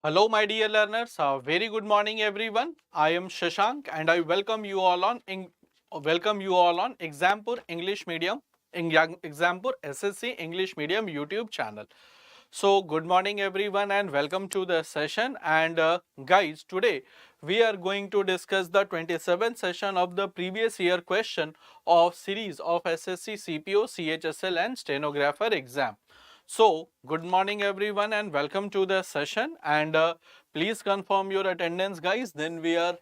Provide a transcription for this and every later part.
Hello my dear learners, very good morning everyone. I am Shashank and I welcome you all on Exampur English Medium Exampur SSC English Medium YouTube channel. So good morning everyone and welcome to the session, and guys, today we are going to discuss the 27th session of the previous year question of series of SSC CPO, CHSL and stenographer exam. So, good morning everyone and welcome to the session, and please confirm your attendance guys. Then we are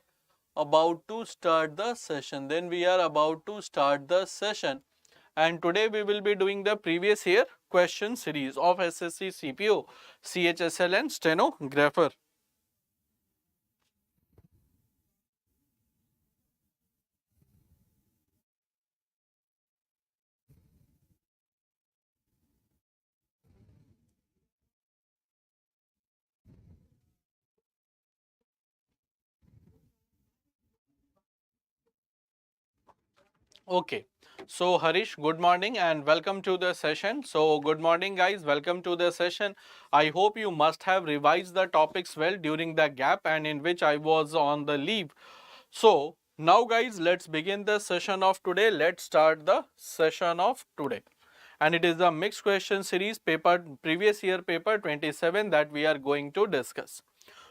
about to start the session. And today we will be doing the previous year question series of SSC CPO, CHSL and stenographer. Okay. So Harish, good morning and welcome to the session. So good morning guys, welcome to the session. I hope you must have revised the topics well during the gap and in which I was on the leave. So now guys, let's begin the session of today. Let's start the session of today. And it is a mixed question series paper, previous year paper 27 that we are going to discuss.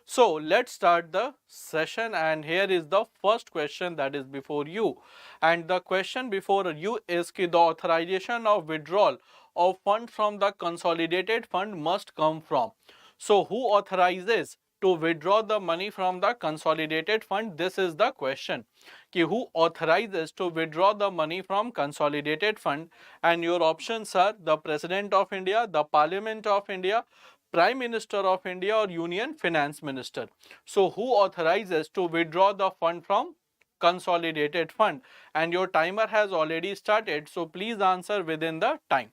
So let's start the session, and here is the first question that is before you, and the question before you is ki the authorization of withdrawal of fund from the consolidated fund must come from. So who authorizes to withdraw the money from the consolidated fund? This is the question, ki who authorizes to withdraw the money from consolidated fund, and your options are the President of India, the Parliament of India, Prime Minister of India or Union Finance Minister. So who authorizes to withdraw the fund from consolidated fund? And your timer has already started, so please answer within the time.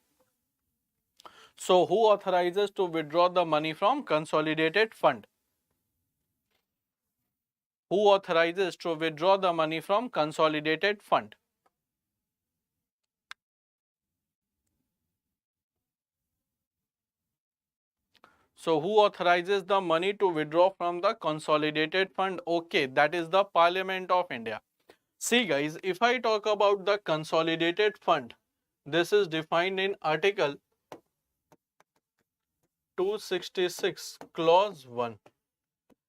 So who authorizes to withdraw the money from consolidated fund? Who authorizes to withdraw the money from consolidated fund? So who authorizes the money to withdraw from the consolidated fund? Okay, that is the Parliament of India. See guys, if I talk about the consolidated fund, this is defined in Article 266 clause 1,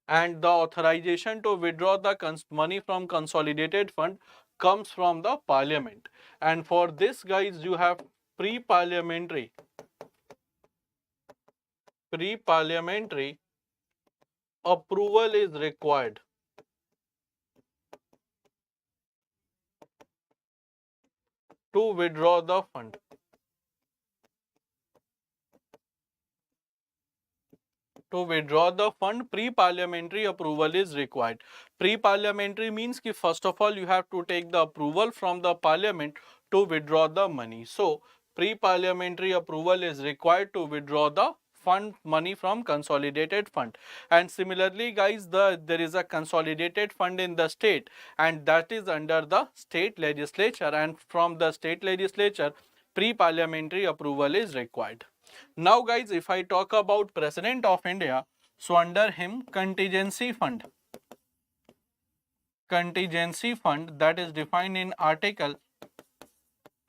and the authorization to withdraw the money from consolidated fund comes from the Parliament. And for this guys, you have pre-parliamentary approval is required to withdraw the fund. To withdraw the fund, pre-parliamentary approval is required. Pre-parliamentary means कि first of all you have to take the approval from the parliament to withdraw the money. So pre-parliamentary approval is required to withdraw the fund money from consolidated fund. And similarly guys, there is a consolidated fund in the state, and that is under the state legislature, and from the state legislature pre-parliamentary approval is required. Now guys, if I talk about President of India, so under him contingency fund that is defined in Article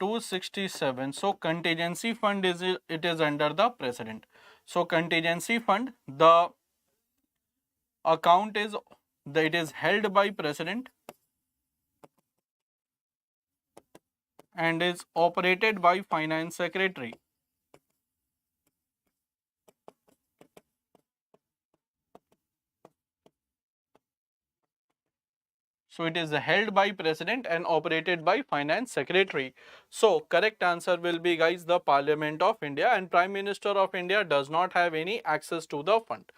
267. So contingency fund is under the President. So contingency fund, the account is it is held by President and is operated by Finance Secretary. So it is held by President and operated by Finance Secretary. So correct answer will be guys the Parliament of India, and Prime Minister of India does not have any access to the fund.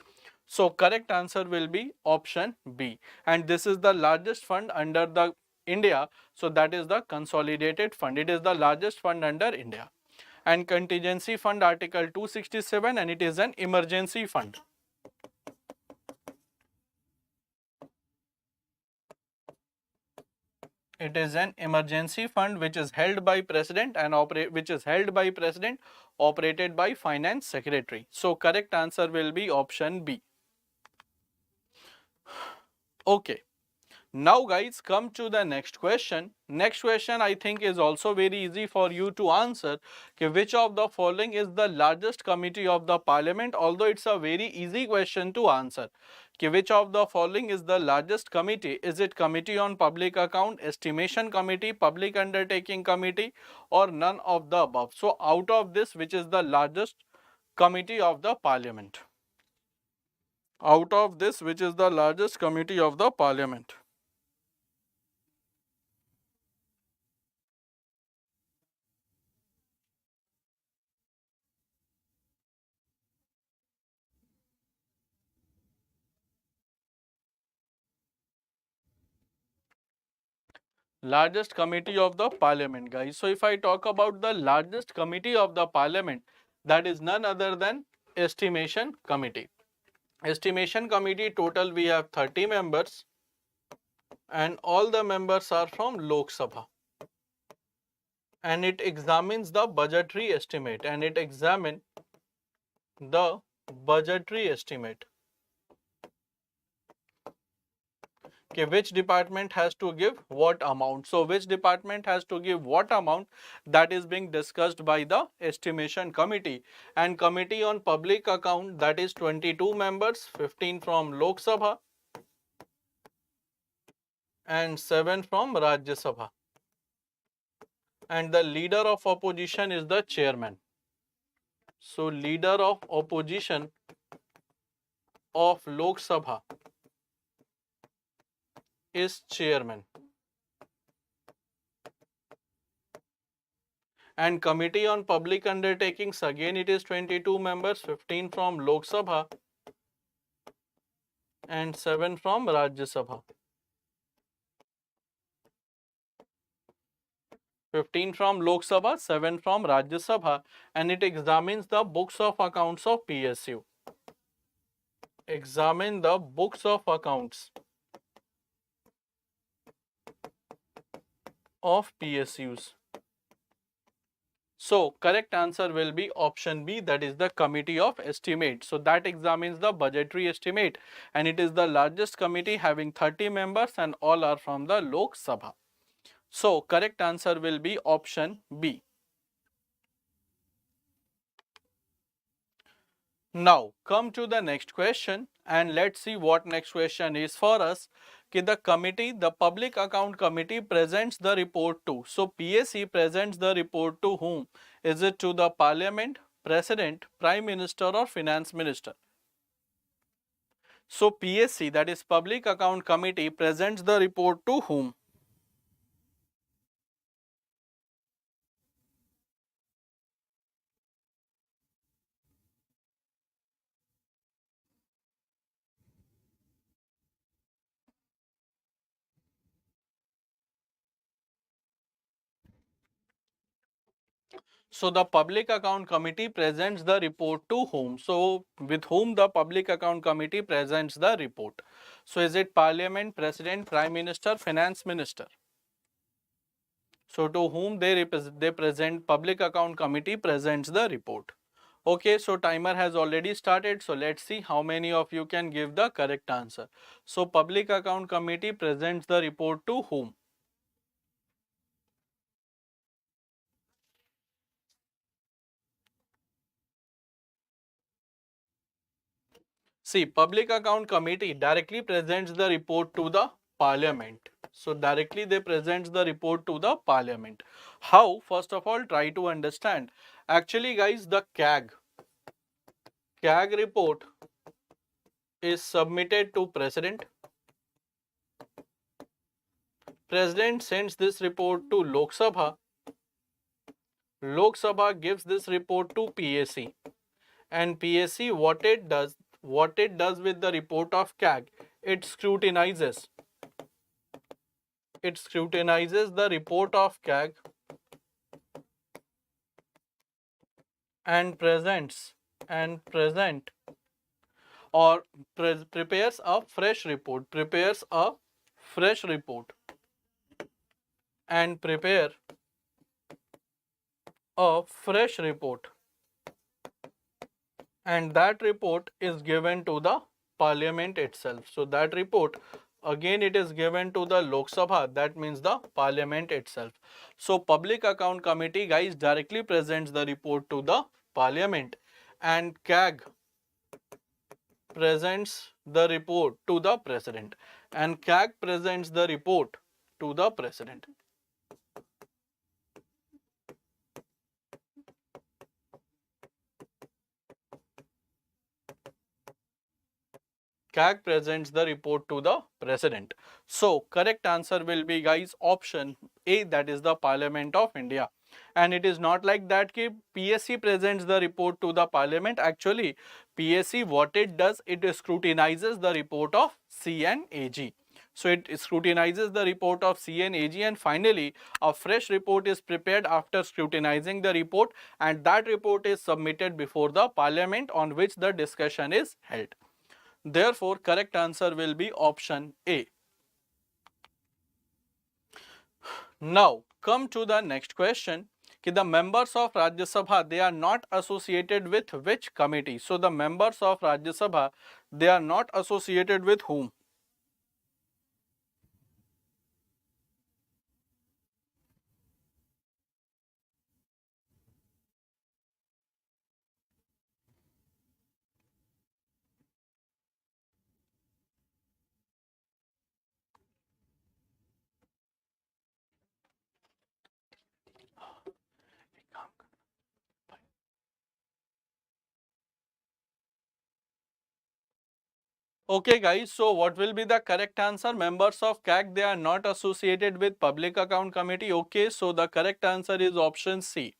So correct answer will be option B, and this is the largest fund under the India. So that is the consolidated fund. It is the largest fund under India. And contingency fund Article 267, and it is an emergency fund. It is an emergency fund which is held by President and operated by Finance Secretary. So correct answer will be option B. Okay. Now guys, come to the next question. Next question I think is also very easy for you to answer. Okay, which of the following is the largest committee of the parliament? Although it's a very easy question to answer. Okay, which of the following is the largest committee? Is it Committee on Public Account, Estimation Committee, Public Undertaking Committee, or none of the above? So out of this, which is the largest committee of the parliament? Out of this, which is the largest committee of the parliament? Largest committee of the parliament, guys. So if I talk about the largest committee of the parliament, that is none other than estimation committee. Estimation committee total we have 30 members, and all the members are from Lok Sabha, and it examines the budgetary estimate, the budgetary estimate. Okay, which department has to give what amount? So which department has to give what amount, that is being discussed by the estimation committee. And committee on public account, that is 22 members, 15 from Lok Sabha and 7 from Rajya Sabha. And the leader of opposition is the chairman. So leader of opposition of Lok Sabha is chairman. And committee on public undertakings, again it is 22 members, 15 from Lok Sabha and 7 from Rajya Sabha. 15 from Lok Sabha, 7 from Rajya Sabha, and it examines the books of accounts of PSU. Examine the books of accounts of PSUs. So correct answer will be option B, that is the committee of estimate. So that examines the budgetary estimate, and it is the largest committee having 30 members and all are from the Lok Sabha. So correct answer will be option B. Now come to the next question, and let's see what next question is for us. The public account committee presents the report to. So PAC presents the report to whom? Is it to the parliament, president, prime minister, or finance minister? So PAC, that is public account committee, presents the report to whom? So the public account committee presents the report to whom? So with whom the public account committee presents the report? So is it parliament, president, prime minister, finance minister? So to whom they present, public account committee presents the report. Okay, so timer has already started. So let's see how many of you can give the correct answer. So public account committee presents the report to whom? See, public account committee directly presents the report to the parliament. So directly they presents the report to the parliament. How? First of all, try to understand. Actually guys, the CAG report is submitted to president. President sends this report to Lok Sabha. Lok Sabha gives this report to PAC. And PAC, what it does with the report of CAG, it scrutinizes. It scrutinizes the report of CAG and present or prepares a fresh report. Prepares a fresh report and prepare a fresh report, and that report is given to the parliament itself. So that report again it is given to the Lok Sabha, that means the parliament itself. So Public Account Committee, guys, directly presents the report to the parliament, and CAG presents the report to the president, and CAG presents the report to the president. CAG presents the report to the president. So correct answer will be, guys, option A, that is the Parliament of India. And it is not like that कि PSC presents the report to the parliament. Actually, PSC, what it does, it scrutinizes the report of C and AG. So it scrutinizes the report of C and AG, and finally a fresh report is prepared after scrutinizing the report, and that report is submitted before the parliament, on which the discussion is held. Therefore, correct answer will be option A. Now, come to the next question. The members of Rajya Sabha, they are not associated with which committee? So, the members of Rajya Sabha, they are not associated with whom? Okay guys, so what will be the correct answer? Members of CAG, they are not associated with Public Account Committee. Okay, so the correct answer is option C.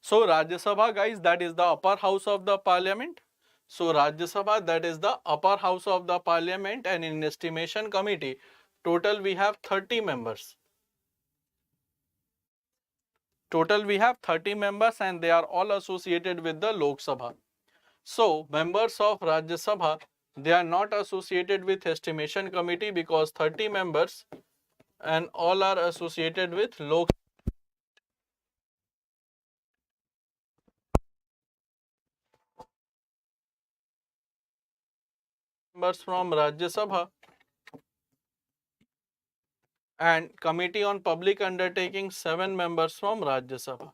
So Rajya Sabha, guys, that is the upper house of the parliament. So Rajya Sabha, that is the upper house of the parliament, and in estimation committee, total we have 30 members. Total we have 30 members, and they are all associated with the Lok Sabha. So members of Rajya Sabha, they are not associated with estimation committee because 30 members and all are associated with Lok members from Rajya Sabha, and committee on public undertaking 7 members from Rajya Sabha.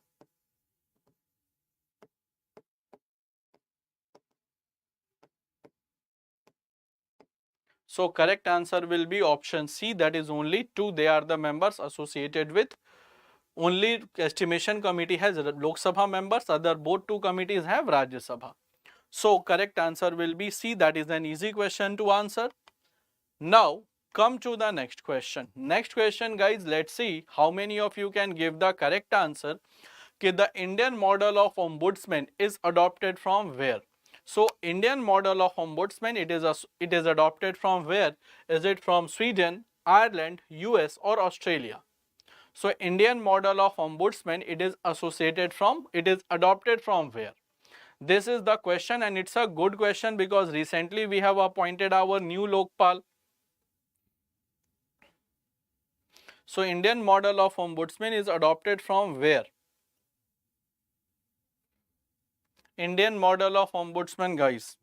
So correct answer will be option C, that is only 2, they are the members associated with. Only estimation committee has Lok Sabha members, other both 2 committees have Rajya Sabha. So correct answer will be C, that is an easy question to answer. Now come to the next question. Next question, guys, let's see how many of you can give the correct answer. The Indian model of ombudsman is adopted from where? So Indian model of ombudsman, it is adopted from where? Is it from Sweden, Ireland, US or Australia? So Indian model of ombudsman, it is adopted from where? This is the question, and it's a good question because recently we have appointed our new Lokpal. So Indian model of ombudsman is adopted from where? Indian model of ombudsman, guys.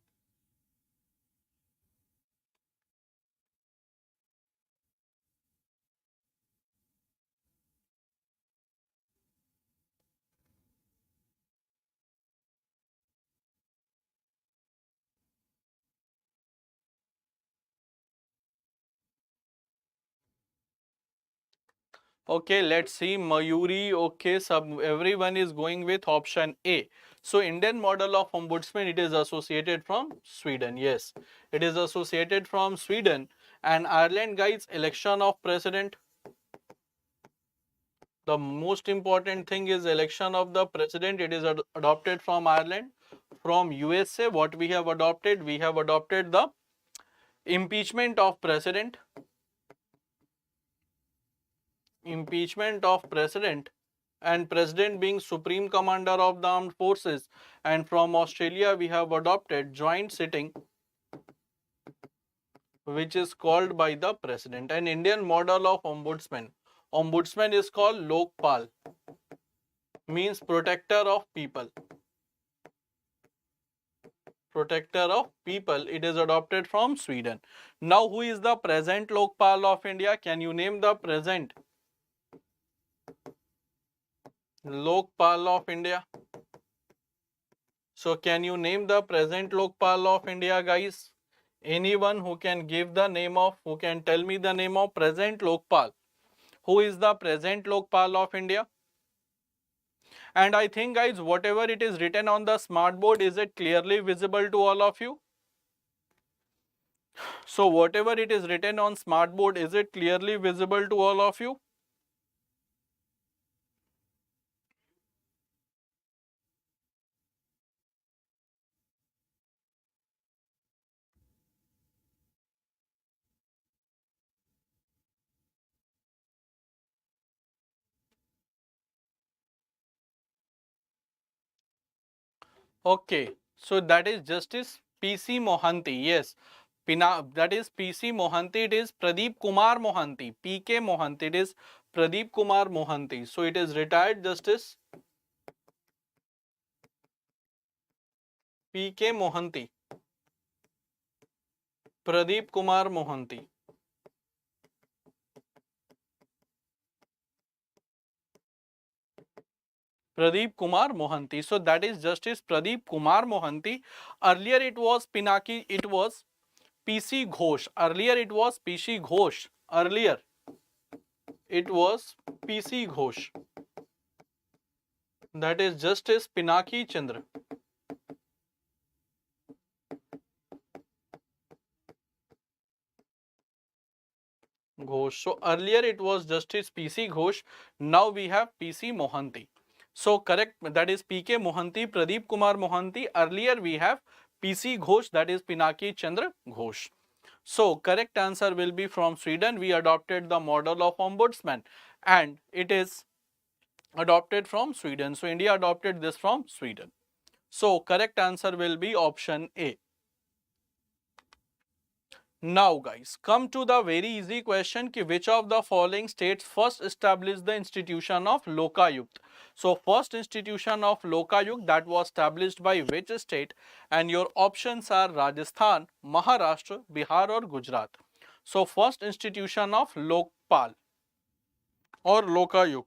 Okay, let's see. Mayuri, okay, everyone is going with option A. So Indian model of ombudsman, it is associated from Sweden. Yes, it is associated from Sweden. And Ireland, guys, election of president. The most important thing is election of the president. It is adopted from Ireland. From USA, what we have adopted? We have adopted the impeachment of president. Impeachment of president, and president being supreme commander of the armed forces. And from Australia we have adopted joint sitting, which is called by the president. An Indian model of ombudsman. Ombudsman is called Lokpal, means protector of people. protector of people. It is adopted from Sweden. Now, who is the present Lokpal of India? Can you name the present Lokpal of India? So, can you name the present Lokpal of India, guys? Anyone who can give the name of, who can tell me the name of present Lokpal? Who is the present Lokpal of India? And I think, guys, whatever it is written on the smart board, is it clearly visible to all of you? So whatever it is written on smart board, is it clearly visible to all of you? Okay, so that is Justice PC Mohanty. Yes, that is PC Mohanty. It is Pradeep Kumar Mohanty. PK Mohanty. It is Pradeep Kumar Mohanty. So it is retired Justice PK Mohanty. Pradeep Kumar Mohanty. Pradeep Kumar Mohanty. So that is Justice Pradeep Kumar Mohanty. Earlier it was Pinaki. It was PC Ghosh. Earlier it was PC Ghosh. Earlier it was PC Ghosh. That is Justice Pinaki Chandra Ghosh. So earlier it was Justice PC Ghosh. Now we have PC Mohanty. So correct, that is PK Mohanty, Pradeep Kumar Mohanty. Earlier we have PC Ghosh, that is Pinaki Chandra Ghosh. So correct answer will be from Sweden. We adopted the model of ombudsman and it is adopted from Sweden. So India adopted this from Sweden. So correct answer will be option A. Now guys, come to the very easy question ki which of the following states first established the institution of Lokayukt. So first institution of Lokayukt, that was established by which state? And your options are Rajasthan, Maharashtra, Bihar or Gujarat. So first institution of Lokpal or Lokayukt.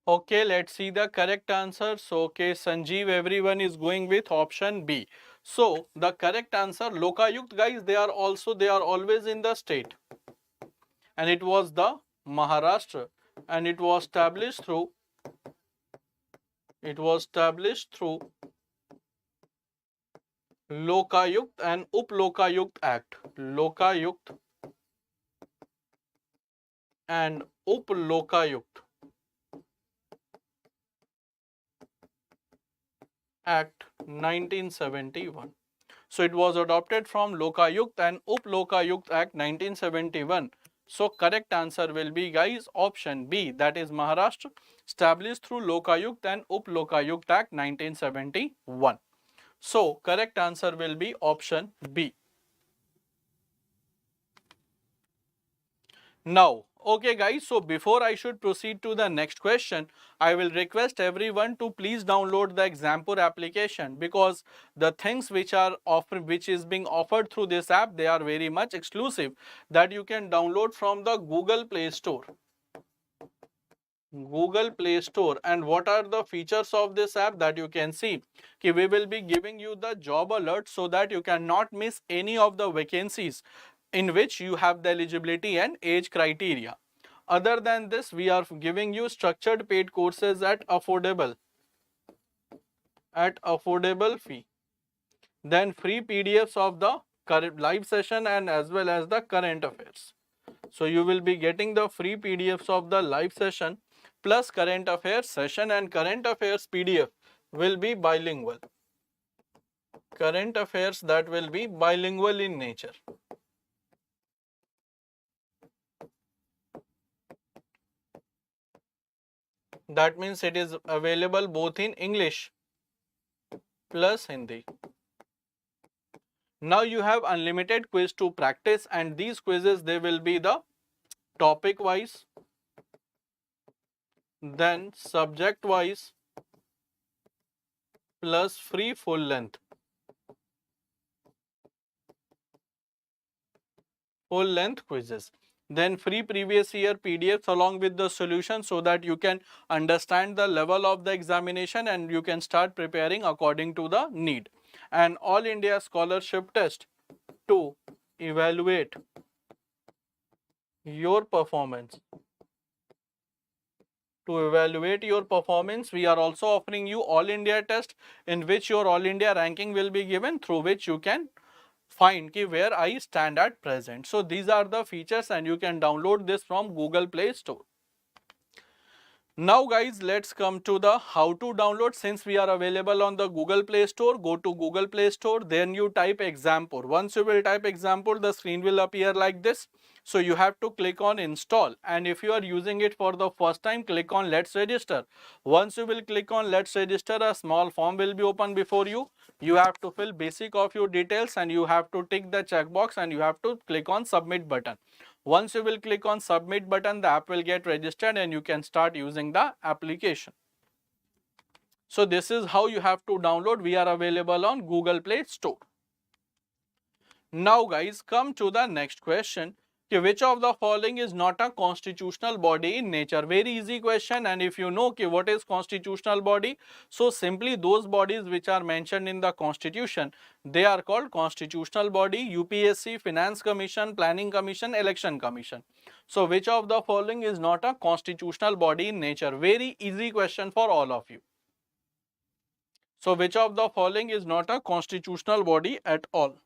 Okay, let's see the correct answer. So, okay, Sanjeev, everyone is going with option B. So, the correct answer, Lokayukt, guys, they are always in the state. And it was the Maharashtra. And it was established through Lokayukt and Up-Lokayukt Act. Lokayukt and Up-Lokayukt Act 1971. So it was adopted from Lokayukt and Up-Lokayukt Act 1971. So correct answer will be, guys, option B, that is Maharashtra, established through Lokayukt and Up-Lokayukt Act 1971. So correct answer will be option B. Now, okay guys, so before I should proceed to the next question, I will request everyone to please download the Exampur application, because the things which is being offered through this app, they are very much exclusive, that you can download from the Google Play Store. Google Play Store. And what are the features of this app that you can see? Okay, we will be giving you the job alert so that you cannot miss any of the vacancies in which you have the eligibility and age criteria. Other than this, we are giving you structured paid courses at affordable fee. Then free PDFs of the current live session and as well as the current affairs. So you will be getting the free PDFs of the live session plus current affairs session, and current affairs PDF will be bilingual. current affairs that will be bilingual in nature. That means it is available both in English plus Hindi. Now you have unlimited quiz to practice, and these quizzes, they will be the topic wise, then subject wise, plus free full length. Full length quizzes. Then free previous year PDFs along with the solution, so that you can understand the level of the examination and you can start preparing according to the need. And All India Scholarship Test to evaluate your performance. To evaluate your performance, we are also offering you All India test, in which your All India ranking will be given, through which you can find where I stand at present. So these are the features, and you can download this from Google Play Store. Now guys, let's come to the how to download. Since we are available on the Google Play Store, go to Google Play Store, then you type Exampur. Once you will type Exampur, the screen will appear like this. So you have to click on install, and if you are using it for the first time, click on let's register. Once you will click on let's register, a small form will be open before you. You have to fill basic of your details, and you have to tick the checkbox, and you have to click on submit button. Once you will click on submit button, the app will get registered and you can start using the application. So this is how you have to download. We are available on Google Play Store. Now guys, come to the next question. Which of the following is not a constitutional body in nature? Very easy question, and if you know what is constitutional body, so simply those bodies which are mentioned in the constitution, they are called constitutional body. UPSC, Finance Commission, Planning Commission, Election Commission. So which of the following is not a constitutional body in nature? Very easy question for all of you. So which of the following is not a constitutional body at all?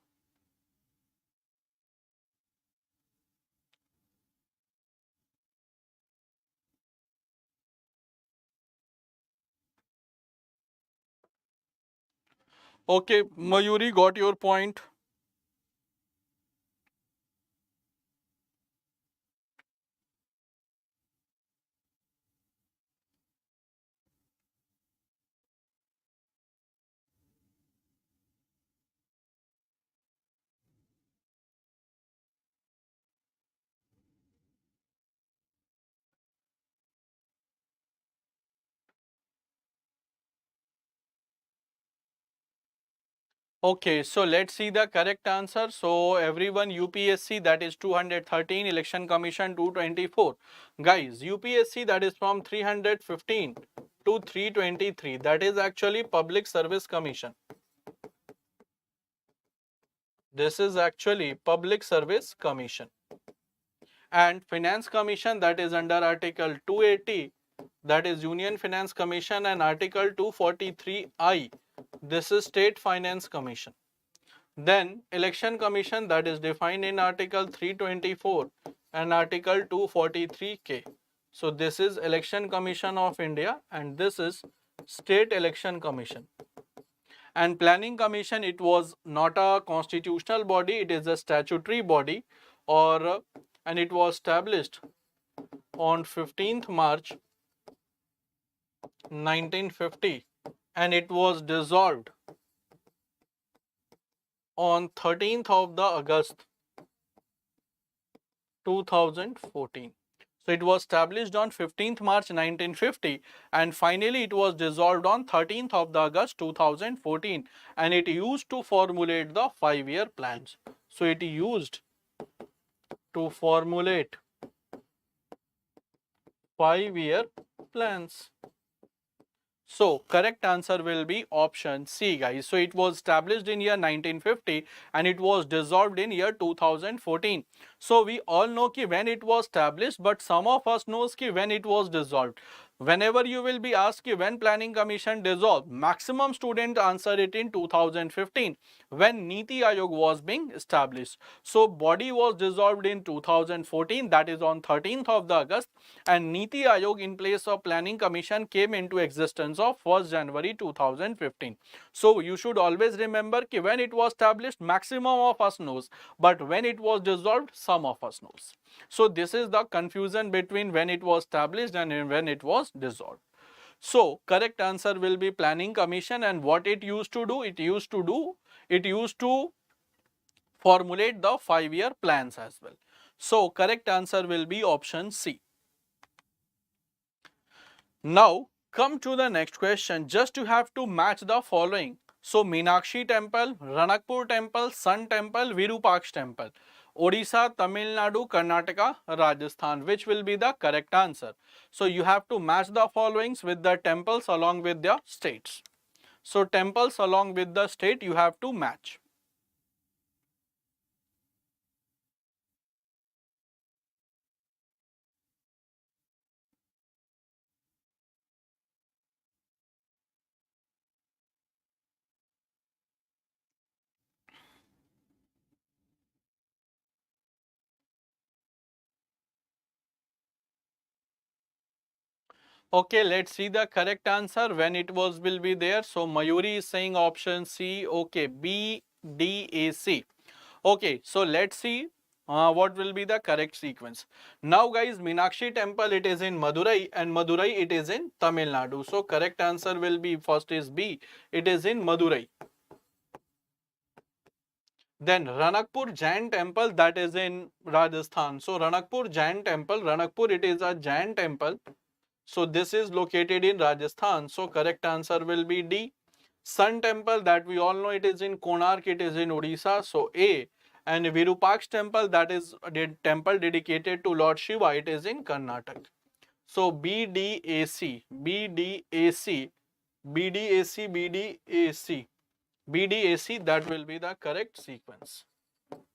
Okay, Mayuri, got your point. Okay, so let's see the correct answer. So everyone, UPSC, that is 213, Election Commission 224. Guys, UPSC, that is from 315 to 323. That is actually Public Service Commission. This is actually Public Service Commission. And Finance Commission, that is under Article 280, that is Union Finance Commission, and Article 243I, this is State Finance Commission. Then Election Commission, that is defined in Article 324 and Article 243K. So this is Election Commission of India, and this is State Election Commission. And Planning Commission, it was not a constitutional body, it is a statutory body, and it was established on 15th March 1950, and it was dissolved on 13th of the August 2014. So it was established on 15th March 1950, and finally it was dissolved on 13th of the August 2014, and it used to formulate the 5-year plans. So it used to formulate 5-year plans. So correct answer will be option C, guys. So it was established in year 1950 and it was dissolved in year 2014. So we all know when it was established, but some of us knows when it was dissolved. Whenever you will be asked when planning commission dissolved, maximum student answer it in 2015 when Niti Aayog was being established. So body was dissolved in 2014, that is on 13th of the August, and Niti Aayog in place of planning commission came into existence of 1st January 2015. So you should always remember that when it was established, maximum of us knows, but when it was dissolved, some of us knows. So this is the confusion between when it was established and when it was dissolved. So correct answer will be planning commission, and what it used to do, it used to formulate the 5-year plans as well. So correct answer will be option C. Now come to the next question. Just you have to match the following. So Meenakshi temple, Ranakpur temple, Sun temple, Virupaksh temple. Odisha, Tamil Nadu, Karnataka, Rajasthan. Which will be the correct answer? So you have to match the followings with the temples along with their states. So temples along with the state you have to match. Okay, let's see the correct answer when it was will be there. So Mayuri is saying option C. Okay, B, D, A, C. Okay, so let's see what will be the correct sequence. Now guys, Meenakshi temple, it is in Madurai, and Madurai it is in Tamil Nadu. So correct answer will be first is B, it is in Madurai. Then Ranakpur Jain temple, that is in Rajasthan. So Ranakpur Jain temple, Ranakpur it is a Jain temple. So this is located in Rajasthan. So correct answer will be D. Sun temple, that we all know it is in Konark, it is in Odisha. So A. And Virupaksh temple, that is a temple dedicated to Lord Shiva, it is in Karnataka. So B, D, A, C, B, D, A, C, B, D, A, C, B, D, A, C, B, D, A, C, that will be the correct sequence.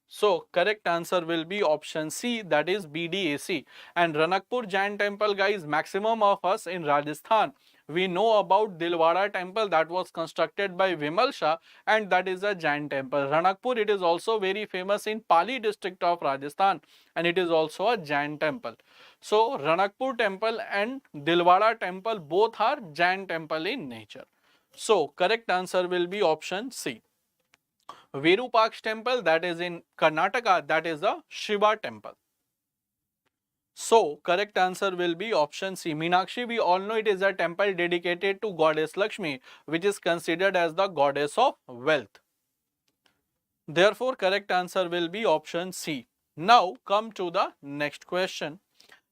So correct answer will be option C, that is BDAC. And Ranakpur Jain temple, guys, maximum of us in Rajasthan, we know about Dilwara temple that was constructed by Vimal Shah, and that is a Jain temple. Ranakpur, it is also very famous in Pali district of Rajasthan, and it is also a Jain temple. So Ranakpur temple and Dilwara temple both are Jain temple in nature. So correct answer will be option C. Virupaksh temple, that is in Karnataka, that is a Shiva temple. So correct answer will be option C. Meenakshi, we all know it is a temple dedicated to goddess Lakshmi, which is considered as the goddess of wealth. Therefore correct answer will be option C. Now come to the next question.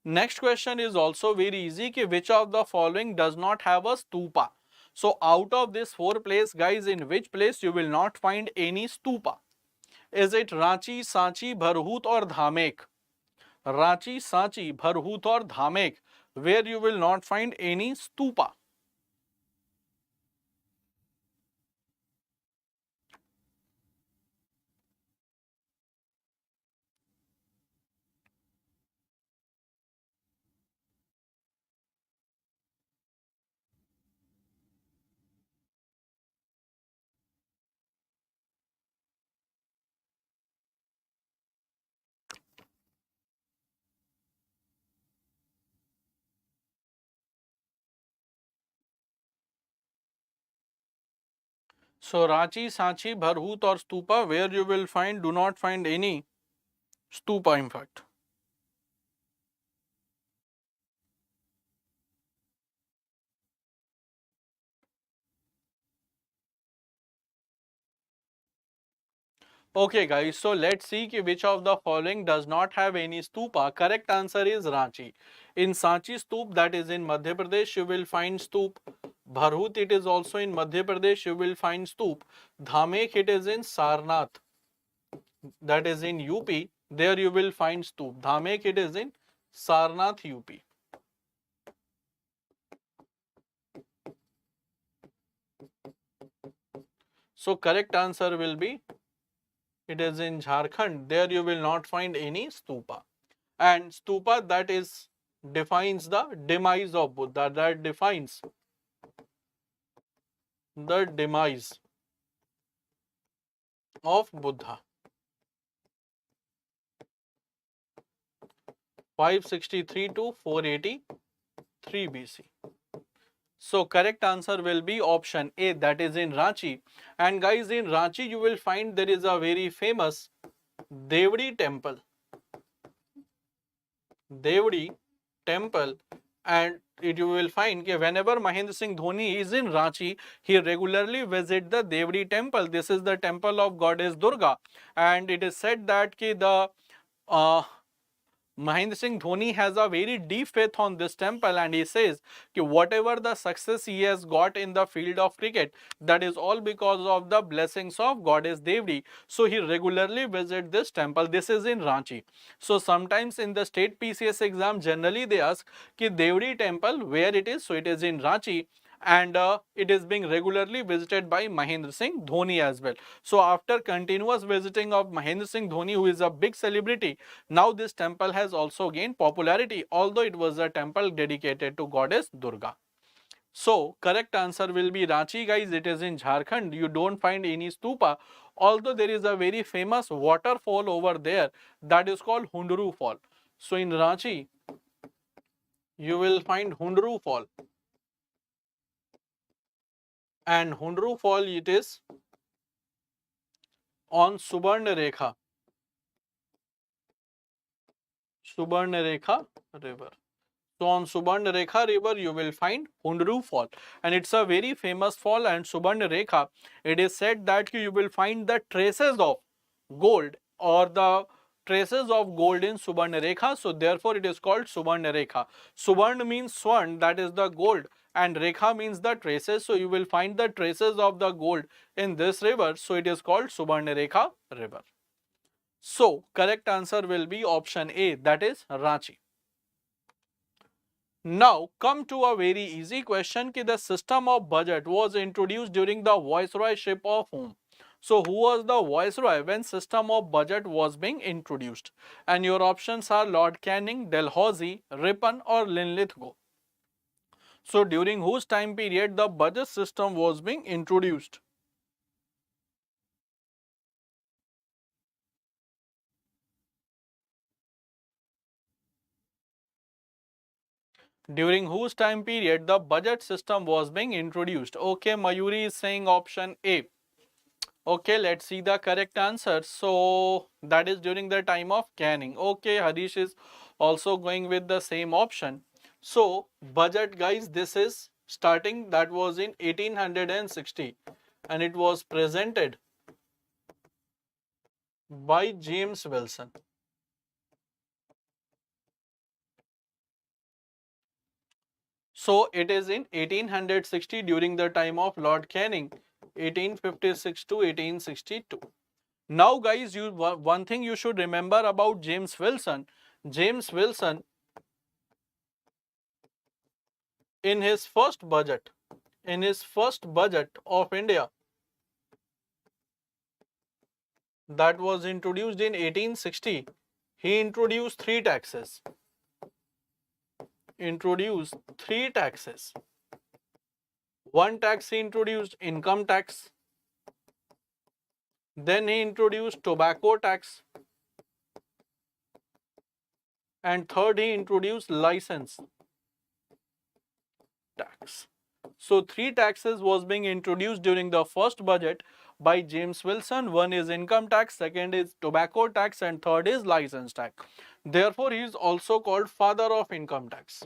Next question is also very easy. Which of the following does not have a stupa? So out of this 4 place, guys, in which place you will not find any stupa? Is it Ranchi, Sanchi, Bharhut or Dhamek? Ranchi, Sanchi, Bharhut or Dhamek, where you will not find any stupa. So Ranchi, Sanchi, Bharhut or stupa, where you will find, do not find any stupa in fact. Okay guys, so let's see which of the following does not have any stupa. Correct answer is Ranchi. In Sanchi Stoop, that is in Madhya Pradesh, you will find stoop. Bharhut, it is also in Madhya Pradesh, you will find stoop. Dhamek, it is in Sarnath, that is in UP. There you will find stoop. Dhamek, it is in Sarnath, UP. So correct answer will be, it is in Jharkhand. There you will not find any stupa. And stupa, that is defines the demise of Buddha, that defines the demise of Buddha. 563 to 483 BC. So correct answer will be option A, that is in Ranchi. And guys, in Ranchi you will find there is a very famous Devdi temple. Devdi temple, and you will find that whenever Mahendra Singh Dhoni is in Ranchi, he regularly visits the Devdi temple. This is the temple of goddess Durga, and it is said that the uh, Mahendra Singh Dhoni has a very deep faith on this temple, and he says that whatever the success he has got in the field of cricket, that is all because of the blessings of goddess Devdi. So he regularly visits this temple. This is in Ranchi. So sometimes in the state PCS exam, generally they ask कि Devdi temple where it is. So it is in Ranchi, and it is being regularly visited by Mahendra Singh Dhoni as well. So after continuous visiting of Mahendra Singh Dhoni, who is a big celebrity, now this temple has also gained popularity, although it was a temple dedicated to goddess Durga. So correct answer will be Ranchi, guys. It is in Jharkhand. You don't find any stupa, although there is a very famous waterfall over there that is called Hundru Fall. So in Ranchi you will find Hundru Fall, and Hundru Fall, it is on Subarna Rekha river. So on Subarna Rekha river you will find Hundru Fall, and it's a very famous fall. And Subarna Rekha, it is said that you will find the traces of gold, or the traces of gold in Subarna Rekha. So therefore it is called Subarna Rekha. Subarna means swarn, that is the gold, and Rekha means the traces. So you will find the traces of the gold in this river. So it is called Subarna Rekha river. So correct answer will be option A, that is Ranchi. Now come to a very easy question, कि the system of budget was introduced during the viceroyship of whom? So who was the viceroy when system of budget was being introduced? And your options are Lord Canning, Dalhousie, Ripon or Linlithgow. So during whose time period the budget system was being introduced? During whose time period the budget system was being introduced? Okay, Mayuri is saying option A. Okay, let's see the correct answer. So that is during the time of Canning. Okay, Harish is also going with the same option. So budget, guys, this is starting, that was in 1860, and it was presented by James Wilson. So it is in 1860 during the time of Lord Canning, 1856 to 1862. Now guys, one thing you should remember about James Wilson. James Wilson, in his first budget, of India, that was introduced in 1860, he introduced three taxes. One tax he introduced income tax, then he introduced tobacco tax, and third he introduced license tax. So three taxes was being introduced during the first budget by James Wilson. One is income tax, second is tobacco tax, and third is license tax. Therefore, he is also called father of income tax.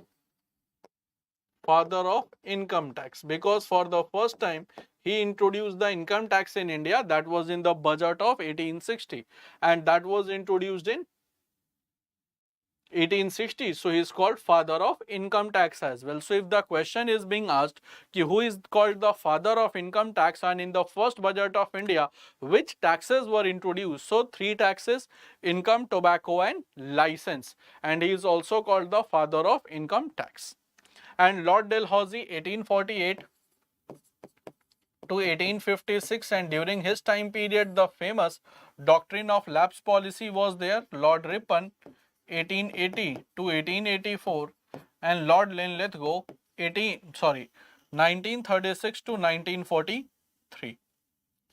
Because for the first time he introduced the income tax in India. That was in the budget of 1860, and that was introduced in 1860. So he is called father of income tax as well. So if the question is being asked who is called the father of income tax, and in the first budget of India which taxes were introduced, so three taxes: income, tobacco and license, and he is also called the father of income tax. And Lord Dalhousie, 1848 to 1856, and during his time period the famous doctrine of lapse policy was there. Lord Ripon, 1880 to 1884, and Lord Linlithgow 1936 to 1943.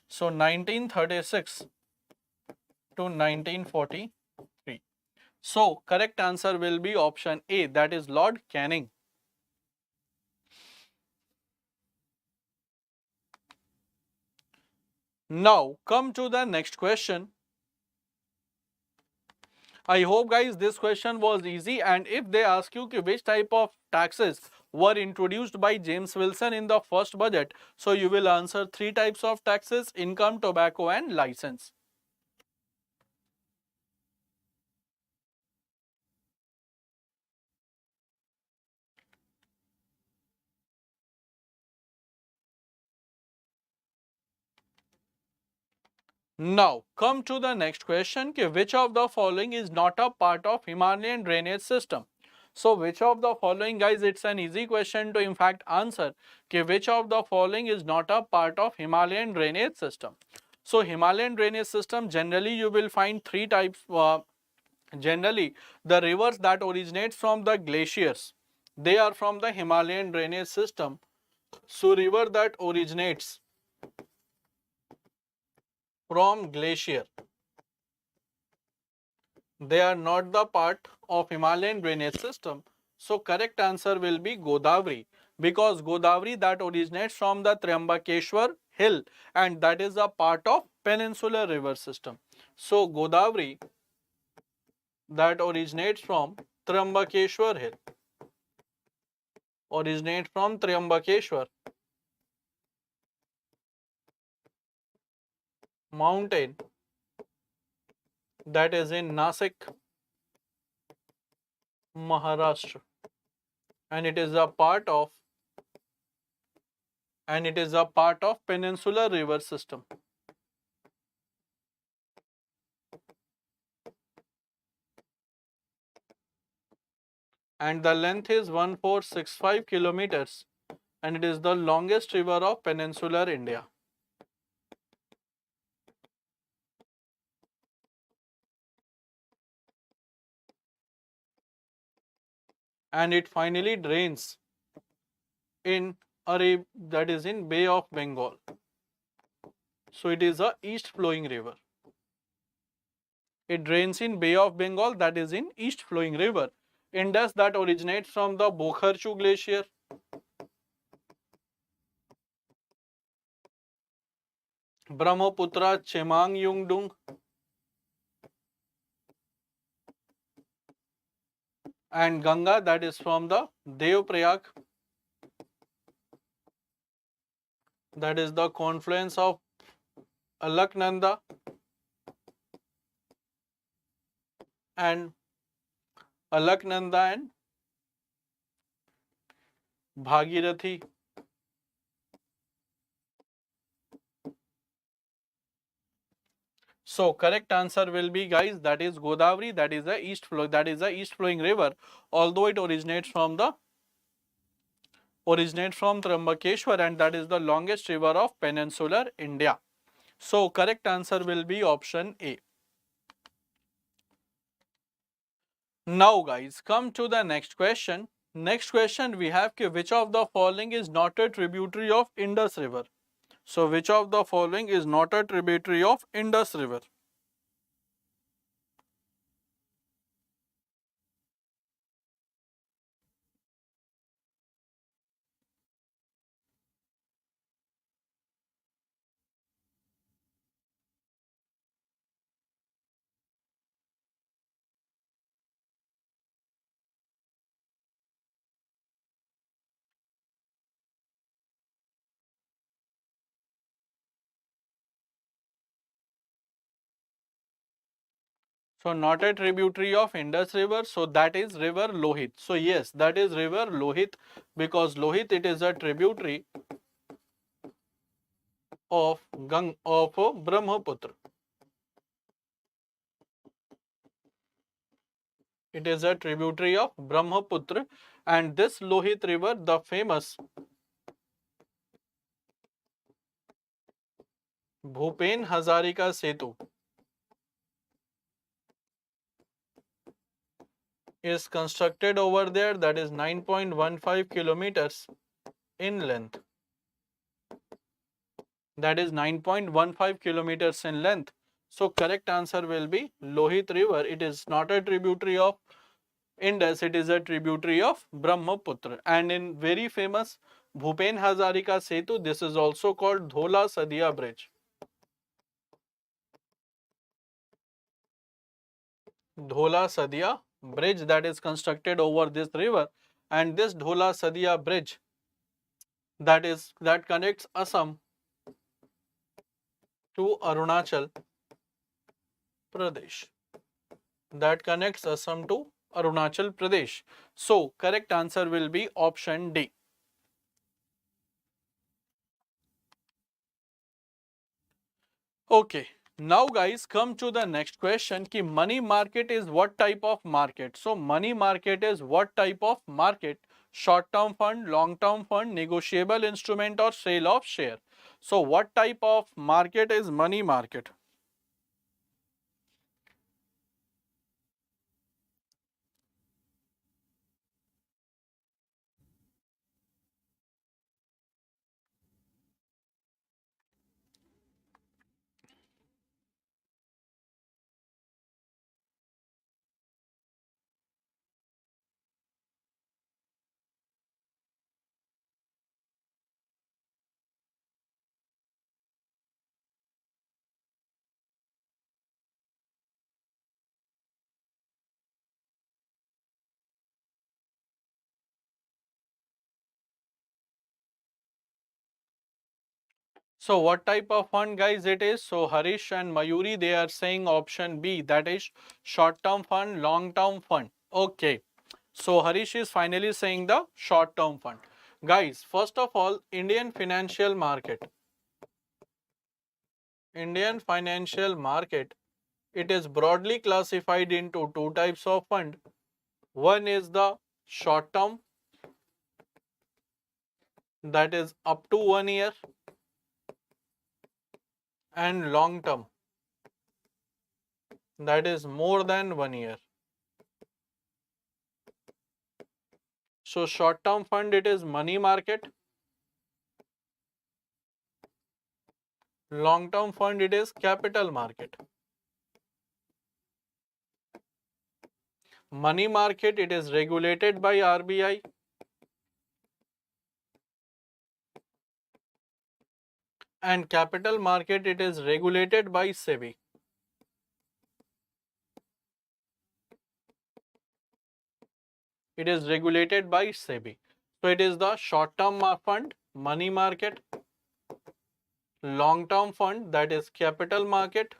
So 1936 to 1943. So correct answer will be option A, that is Lord Canning. Now come to the next question. I hope guys this question was easy, and if they ask you which type of taxes were introduced by James Wilson in the first budget, so you will answer three types of taxes: income, tobacco and license. Now come to the next question, which of the following is not a part of Himalayan drainage system? So which of the following guys, it's an easy question to in fact answer, which of the following is not a part of Himalayan drainage system? So Himalayan drainage system, generally you will find three types. Generally the rivers that originate from the glaciers, they are from the Himalayan drainage system. So river that originates from glacier, they are not the part of Himalayan drainage system. So correct answer will be Godavari, because Godavari that originates from the Triambakeshwar hill, and that is a part of peninsular river system. So Godavari that originates from Triambakeshwar hill, originates from Triambakeshwar mountain, that is in Nasik, Maharashtra, and it is a part of peninsular river system. And the length is 1465 kilometers, and it is the longest river of peninsular India. And it finally drains in that is in Bay of Bengal. So it is a east flowing river. It drains in Bay of Bengal, that is in east flowing river. Indus that originates from the Bokharchu glacier. Brahmaputra Chemang Yungdung, and Ganga that is from the Devprayag, that is the confluence of Alaknanda and Bhagirathi. So correct answer will be guys, that is Godavari, that is the east flowing river, although it originates from Triambakeshwar, and that is the longest river of peninsular India. So correct answer will be option A. Now guys, come to the next question. Next question we have, which of the following is not a tributary of Indus River? So which of the following is not a tributary of Indus River? So not a tributary of Indus River, so that is river Lohit. So yes, that is river Lohit, because Lohit, it is a tributary of Brahmaputra. It is a tributary of Brahmaputra, and this Lohit river, the famous Bhupen Hazarika Setu, is constructed over there, that is 9.15 kilometers in length. That is 9.15 kilometers in length. So correct answer will be Lohit River. It is not a tributary of Indus, it is a tributary of Brahmaputra. And in very famous Bhupen Hazarika Setu, this is also called Dhola Sadia Bridge. Dhola Sadia Bridge, that is constructed over this river, and this Dhola Sadia Bridge, that connects Assam to Arunachal Pradesh. That connects Assam to Arunachal Pradesh. So correct answer will be option D. Okay, now guys, come to the next question ki money market is what type of market? So money market is what type of market? Short term fund, long term fund, negotiable instrument or sale of share. So what type of market is money market? So what type of fund guys it is? So Harish and Mayuri, they are saying option B, that is short term fund, long term fund. Okay. So Harish is finally saying the short term fund. Guys, first of all, Indian financial market. Indian financial market, it is broadly classified into two types of fund. One is the short term, that is up to 1 year, and long term, that is more than 1 year. So short term fund, it is money market. Long term fund, it is capital market. Money market, it is regulated by RBI. And capital market, it is regulated by SEBI. It is regulated by SEBI. So it is the short term fund, money market, long term fund, that is capital market,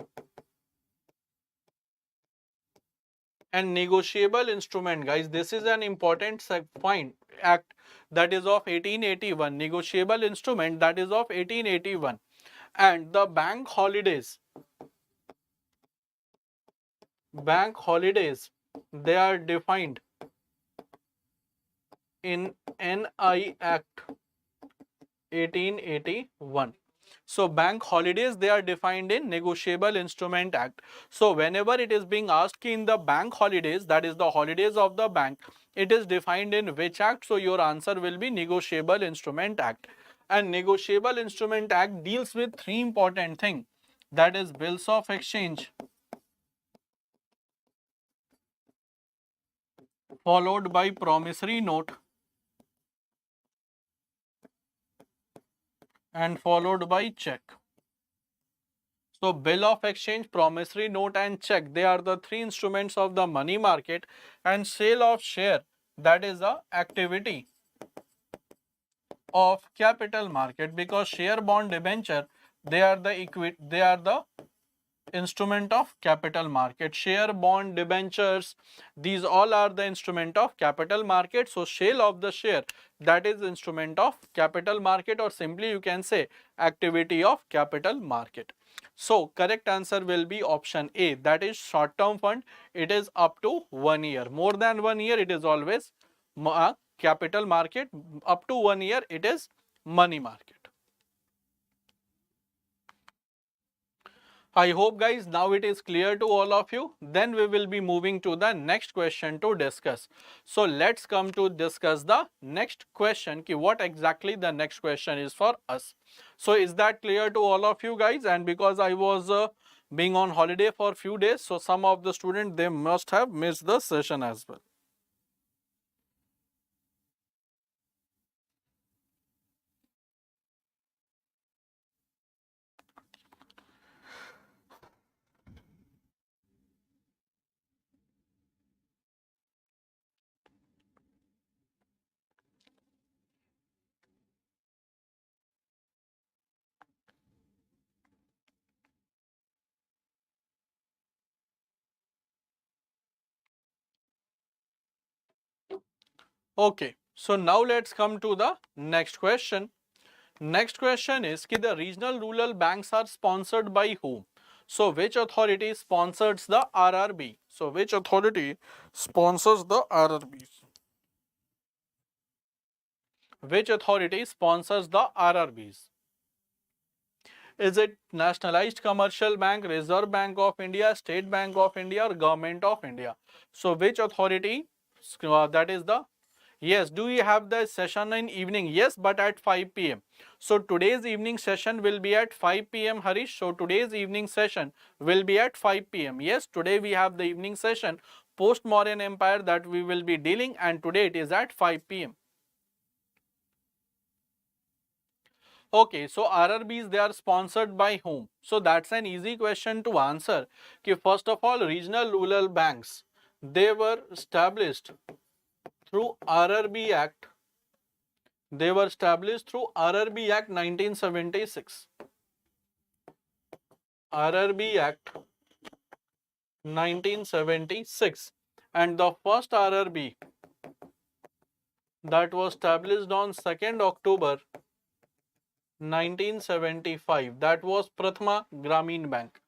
and negotiable instrument. Guys, this is an important fine act, that is of 1881. Negotiable instrument, that is of 1881. And the bank holidays, they are defined in NI Act 1881. So bank holidays, they are defined in Negotiable Instrument Act. So whenever it is being asked in the bank holidays, that is the holidays of the bank, it is defined in which act? So your answer will be Negotiable Instrument Act. And Negotiable Instrument Act deals with three important things, that is bills of exchange, followed by promissory note, and followed by check. So bill of exchange, promissory note and check, they are the three instruments of the money market. And sale of share, that is the activity of capital market, because share, bond, debenture, they are the instrument of capital market. Share, bond, debentures, these all are the instrument of capital market. So sale of the share, that is instrument of capital market, or simply you can say activity of capital market. So correct answer will be option A, that is short term fund. It is up to 1 year. More than 1 year, it is always capital market. Up to 1 year, it is money market. I hope guys now it is clear to all of you. Then we will be moving to the next question to discuss. So let's come to discuss the next question. Ki what exactly the next question is for us. So is that clear to all of you guys? And because I was being on holiday for a few days, so some of the students they must have missed the session as well. Okay, so now let's come to the next question. Next question is कि the regional rural banks are sponsored by whom? So which authority sponsors the RRB? So which authority sponsors the RRBs? Which authority sponsors the RRBs? Is it Nationalized Commercial Bank, Reserve Bank of India, State Bank of India or Government of India? So which authority, that is the, yes, do you have the session in evening? Yes, but at 5 p.m. So today's evening session will be at 5 p.m. Harish. So today's evening session will be at 5 p.m. Yes, today we have the evening session post-Mauryan Empire that we will be dealing, and today it is at 5 p.m. Okay, so RRBs they are sponsored by whom? So that's an easy question to answer. Okay, first of all, regional rural banks they were established through RRB Act. They were established through RRB Act 1976. RRB Act 1976, and the first RRB that was established on 2nd October 1975, that was Prathama Gramin Bank.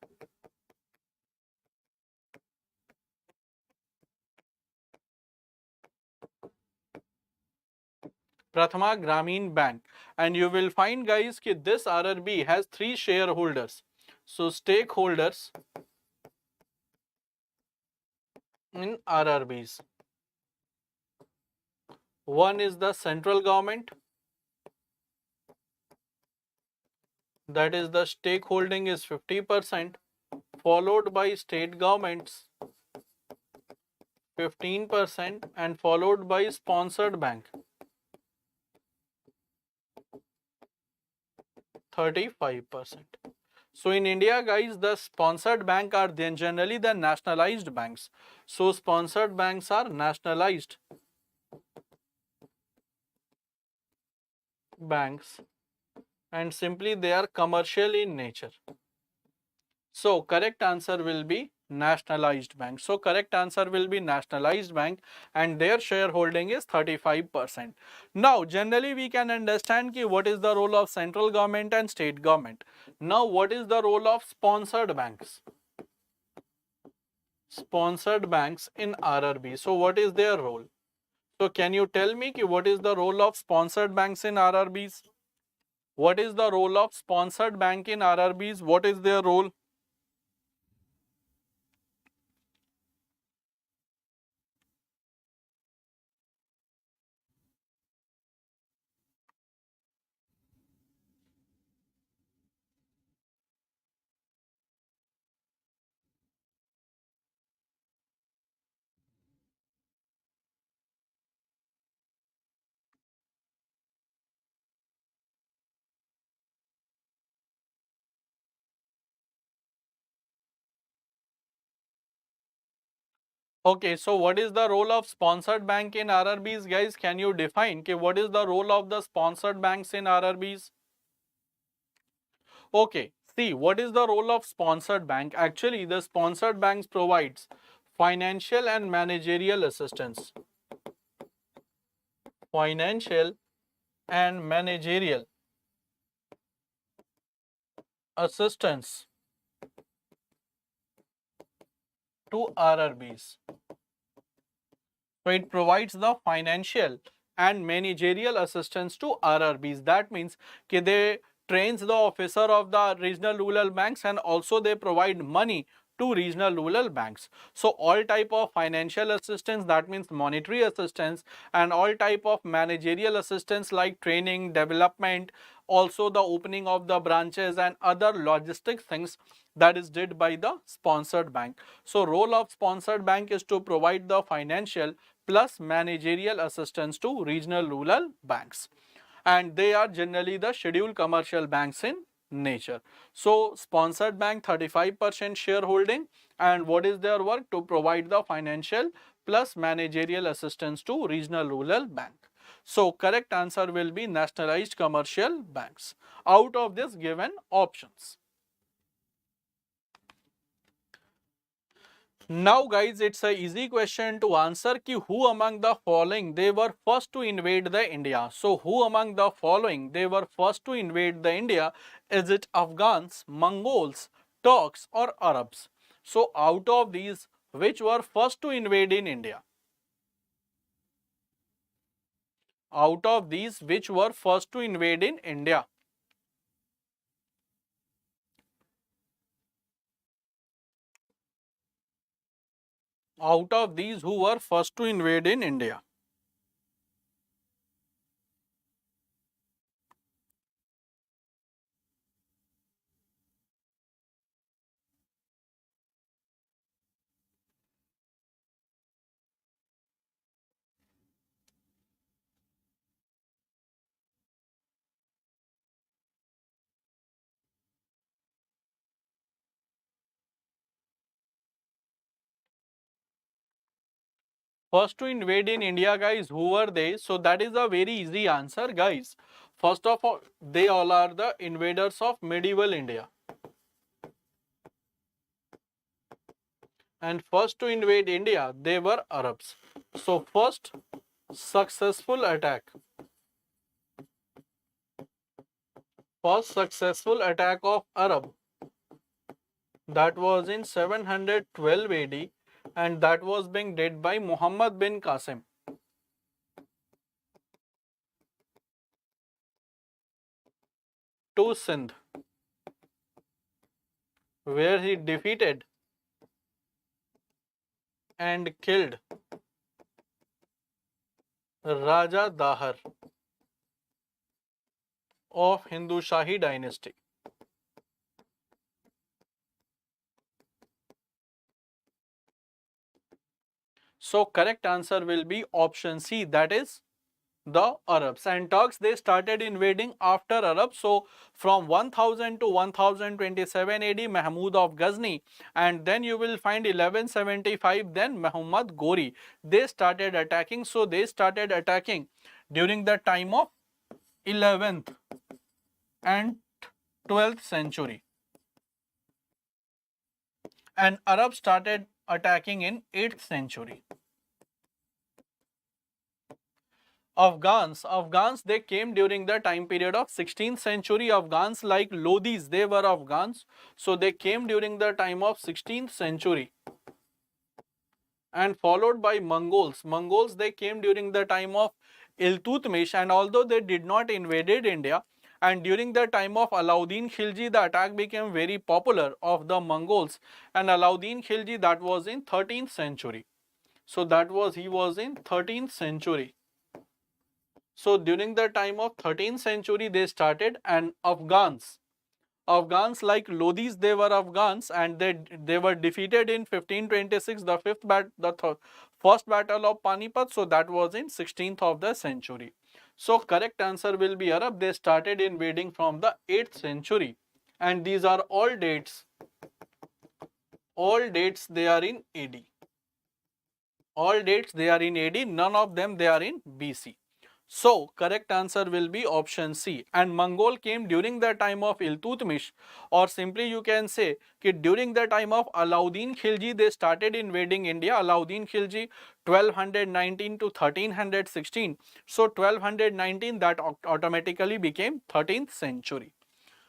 Prathama Gramin Bank, and you will find guys that this RRB has 3 shareholders. So stakeholders in RRBs. One is the central government, that is the stakeholding is 50%, followed by state governments 15% and followed by sponsored bank 35%. So in India guys, the sponsored bank are then generally the nationalized banks. So sponsored banks are nationalized banks and simply they are commercial in nature. So correct answer will be nationalized bank. So correct answer will be nationalized bank and their shareholding is 35%. Now generally we can understand ki what is the role of central government and state government. Now what is the role of sponsored banks? Sponsored banks in RRB. So what is their role? So can you tell me ki what is the role of sponsored banks in RRBs? What is the role of sponsored bank in RRBs? What is their role? Okay, so what is the role of sponsored bank in RRBs, guys? Can you define what is the role of the sponsored banks in RRBs? Okay, see what is the role of sponsored bank? Actually, the sponsored banks provides financial and managerial assistance. Financial and managerial assistance to RRBs. So it provides the financial and managerial assistance to RRBs. That means they trains the officer of the regional rural banks, and also they provide money to regional rural banks. So all type of financial assistance, that means monetary assistance, and all type of managerial assistance like training, development, also the opening of the branches and other logistic things, that is did by the sponsored bank. So role of sponsored bank is to provide the financial plus managerial assistance to regional rural banks, and they are generally the scheduled commercial banks in nature. So sponsored bank 35% shareholding, and what is their work? To provide the financial plus managerial assistance to regional rural bank. So correct answer will be nationalized commercial banks out of this given options. Now guys, it's a easy question to answer ki who among the following they were first to invade the India. So who among the following they were first to invade the India? Is it Afghans, Mongols, Turks or Arabs? So out of these, which were first to invade in India? Out of these, which were first to invade in India? Out of these, who were first to invade in India? First to invade in India, guys, who were they? So that is a very easy answer, guys. First of all, they all are the invaders of medieval India. And first to invade India, they were Arabs. So first successful attack of Arab, that was in 712 AD, and that was being led by Muhammad bin Qasim to Sindh, where he defeated and killed Raja Dahar of Hindu Shahi dynasty. So correct answer will be option C, that is the Arabs. And Turks, they started invading after Arabs. So from 1000 to 1027 AD, Mahmud of Ghazni, and then you will find 1175, then Muhammad Gori. They started attacking. So they started attacking during the time of 11th and 12th century. And Arabs started attacking in 8th century. Afghans, they came during the time period of 16th century. Afghans like Lodhis, they were Afghans. So they came during the time of 16th century. And followed by Mongols. Mongols, they came during the time of Iltutmish, and although they did not invaded India, and during the time of Alauddin Khilji, the attack became very popular of the Mongols. And Alauddin Khilji, that was in 13th century. So he was in 13th century. So during the time of 13th century they started, and Afghans like Lodhis, they were Afghans, and they were defeated in 1526, the first battle of Panipat. So that was in 16th of the century. So correct answer will be Arab. They started invading from the 8th century, and these are all dates. All dates they are in AD. All dates they are in AD. None of them they are in BC. So, correct answer will be option C. And Mongol came during the time of Iltutmish, or simply you can say that during the time of Alauddin Khilji, they started invading India. Alauddin Khilji 1219 to 1316. So, 1219 that automatically became 13th century.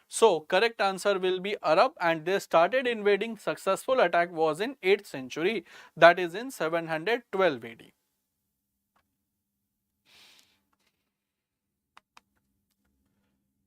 So, correct answer will be Arab, and they started invading. Successful attack was in 8th century, that is in 712 AD.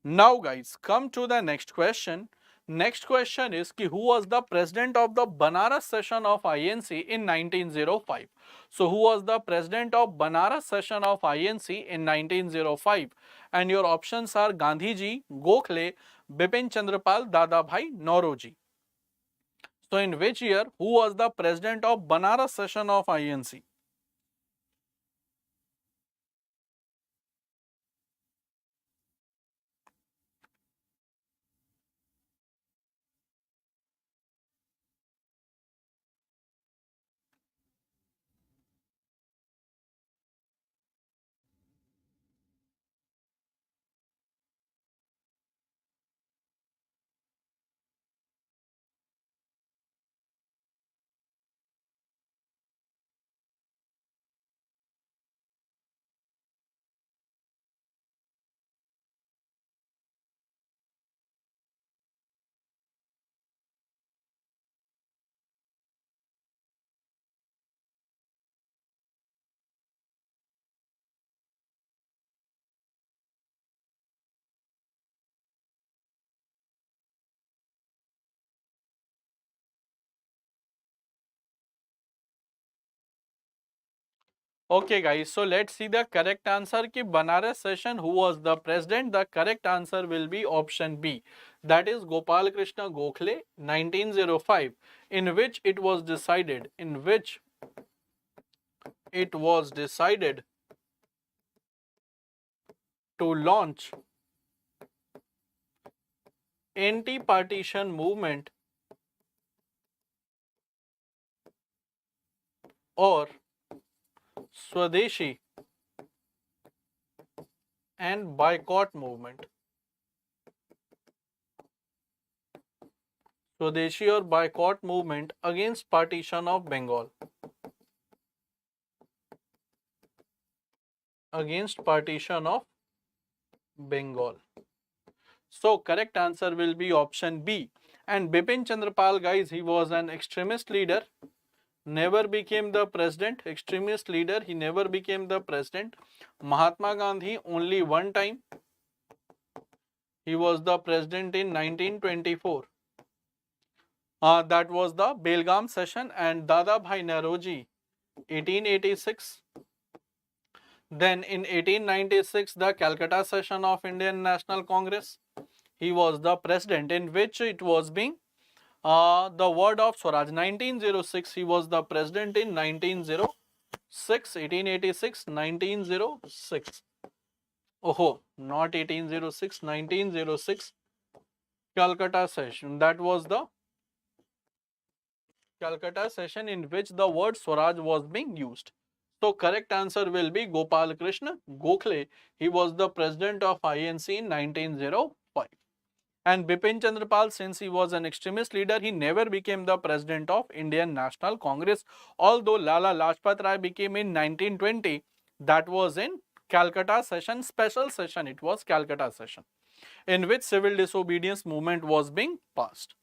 Now guys, come to the next question. Next question is ki who was the president of the Banaras session of INC in 1905? So who was the president of Banaras session of INC in 1905? And your options are Gandhi ji, Gokhale, Bipin Chandrapal, Dadabhai Nauroji. So in which year who was the president of Banaras session of INC? Okay guys, so let's see the correct answer ki Banaras session who was the president. The correct answer will be option B. That is Gopal Krishna Gokhale 1905, in which it was decided to launch anti-partition movement or Swadeshi and boycott movement. Swadeshi or boycott movement against partition of Bengal. Against partition of Bengal. So correct answer will be option B. And Bipin Chandrapal guys, he was an extremist leader, never became the president. Extremist leader, he never became the president. Mahatma Gandhi only one time, he was the president in 1924. That was the Belgaum session. And Dada Bhai Nauroji 1886. Then in 1896 the Calcutta session of Indian National Congress, he was the president, in which it was being the word of Swaraj. 1906 he was the president in 1906, 1886, 1906. Oh, not 1806, 1906 Calcutta session. That was the Calcutta session in which the word Swaraj was being used. So correct answer will be Gopal Krishna Gokhale. He was the president of INC in 1905. And Bipin Chandrapal, since he was an extremist leader, he never became the president of Indian National Congress. Although Lala Lajpat Rai became in 1920, that was in Calcutta session, special session. It was Calcutta session, in which civil disobedience movement was being passed.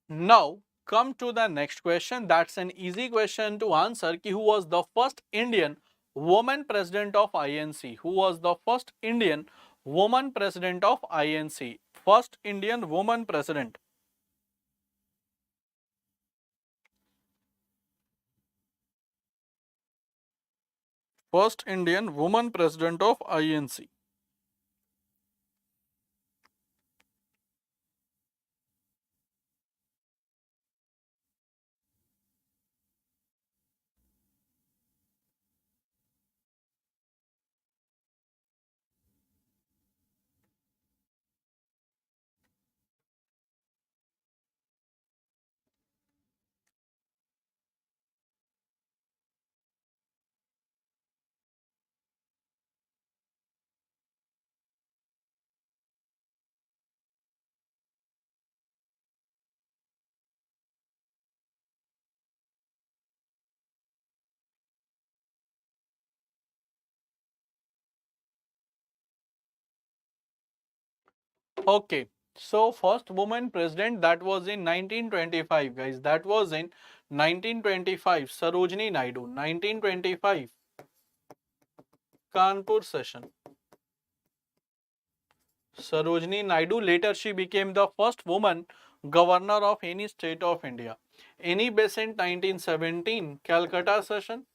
Now come to the next question. That's an easy question to answer. Ki who was the first Indian woman president of INC? Who was the first Indian woman president of INC? First Indian woman president. First Indian woman president of INC. Okay. So first woman president, that was in 1925 guys. That was in 1925. Sarojini Naidu. 1925 Kanpur session. Sarojini Naidu. Later she became the first woman governor of any state of India. Any Besant 1917 Calcutta session.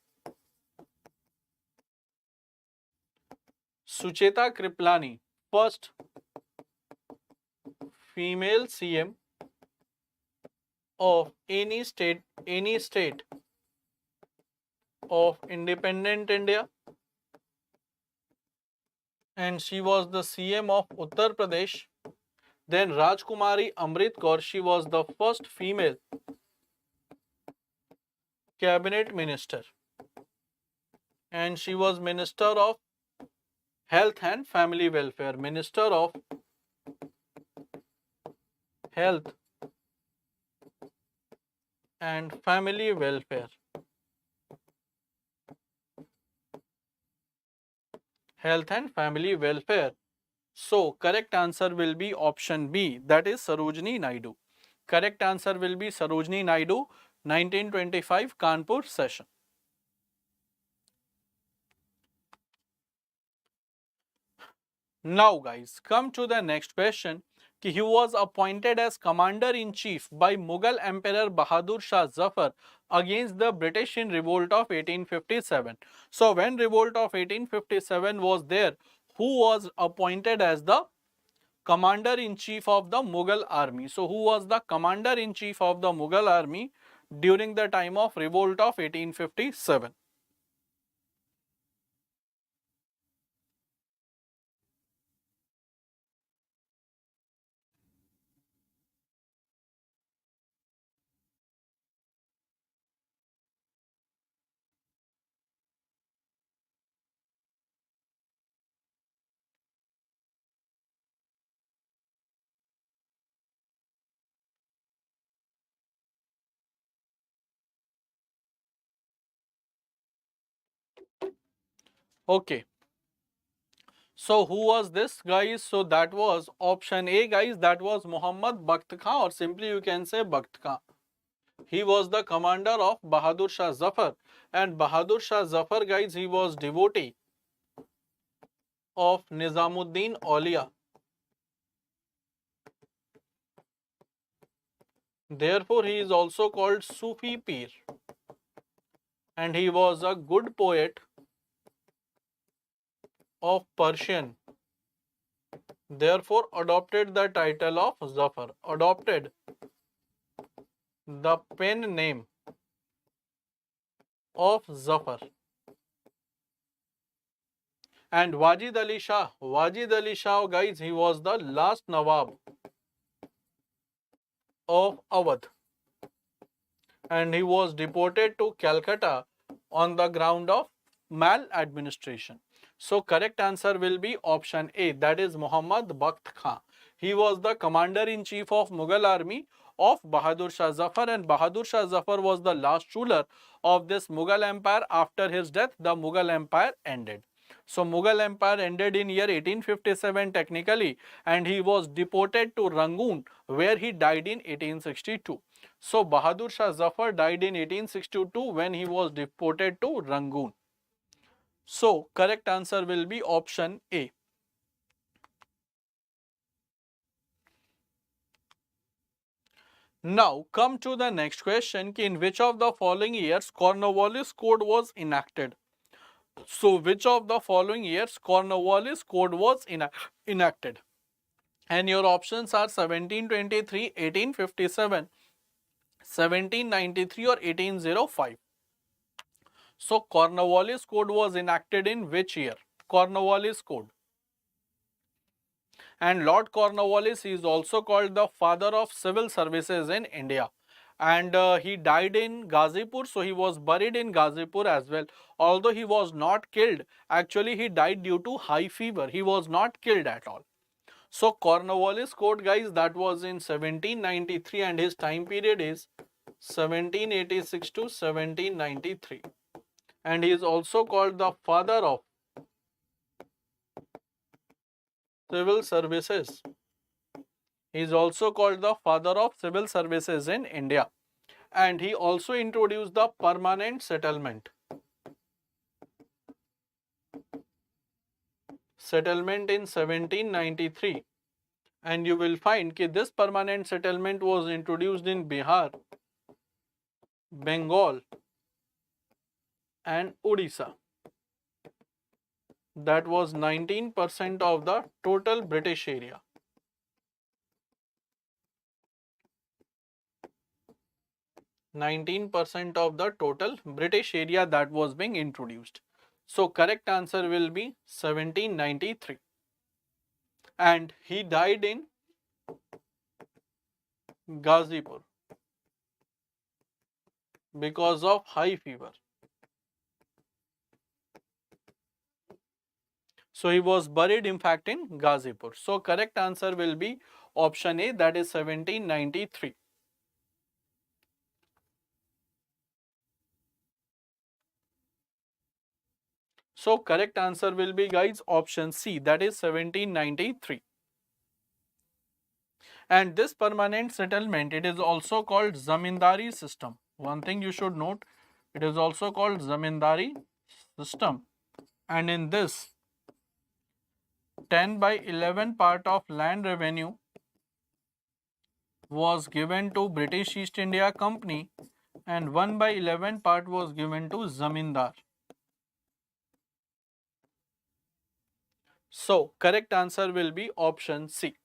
Sucheta Kriplani, first female CM of any state of independent India, and she was the CM of Uttar Pradesh. Then Rajkumari Amrit Kaur, she was the first female cabinet minister, and she was Minister of Health and Family Welfare. Minister of Health and Family Welfare. Health and Family Welfare. So, correct answer will be option B, that is Sarojini Naidu. Correct answer will be Sarojini Naidu, 1925 Kanpur session. Now guys, come to the next question. He was appointed as Commander-in-Chief by Mughal Emperor Bahadur Shah Zafar against the British in revolt of 1857. So when revolt of 1857 was there, who was appointed as the Commander-in-Chief of the Mughal army? So who was the Commander-in-Chief of the Mughal army during the time of revolt of 1857? Okay. So who was this guys? So that was option A guys, that was Muhammad Bakht Khan, or simply you can say Bakht Khan. He was the commander of Bahadur Shah Zafar, and Bahadur Shah Zafar guys, he was devotee of Nizamuddin Aulia. Therefore he is also called Sufi Pir, and he was a good poet of Persian. Therefore adopted the title of Zafar, adopted the pen name of Zafar. And Wajid Ali Shah guys, he was the last Nawab of Awadh, and he was deported to Calcutta on the ground of maladministration. So correct answer will be option A, that is Muhammad Bakht Khan. He was the commander-in-chief of Mughal army of Bahadur Shah Zafar, and Bahadur Shah Zafar was the last ruler of this Mughal empire. After his death, the Mughal empire ended. So Mughal empire ended in year 1857 technically, and he was deported to Rangoon, where he died in 1862. So Bahadur Shah Zafar died in 1862 when he was deported to Rangoon. So correct answer will be option A. Now come to the next question. In which of the following years Cornwallis Code was enacted? So which of the following years Cornwallis Code was enacted? And your options are 1723, 1857, 1793 or 1805. So Cornwallis Code was enacted in which year? Cornwallis Code. And Lord Cornwallis is also called the father of civil services in India. And he died in Ghazipur, so he was buried in Ghazipur as well. Although he was not killed, actually he died due to high fever. He was not killed at all. So Cornwallis Code guys, that was in 1793, and his time period is 1786 to 1793. And he is also called the father of civil services. He is also called the father of civil services in India. And he also introduced the permanent settlement. Settlement in 1793. And you will find that this permanent settlement was introduced in Bihar, Bengal and Odisha. That was 19% of the total British area. 19% of the total British area that was being introduced. So correct answer will be 1793. And he died in Ghazipur because of high fever. So he was buried in fact in Ghazipur. So correct answer will be option A, that is 1793. So correct answer will be, guys, option C, that is 1793. And this permanent settlement, it is also called Zamindari system. One thing you should note, it is also called Zamindari system. And in this 10/11 part of land revenue was given to British East India Company and 1/11 part was given to Zamindar. So correct answer will be option C.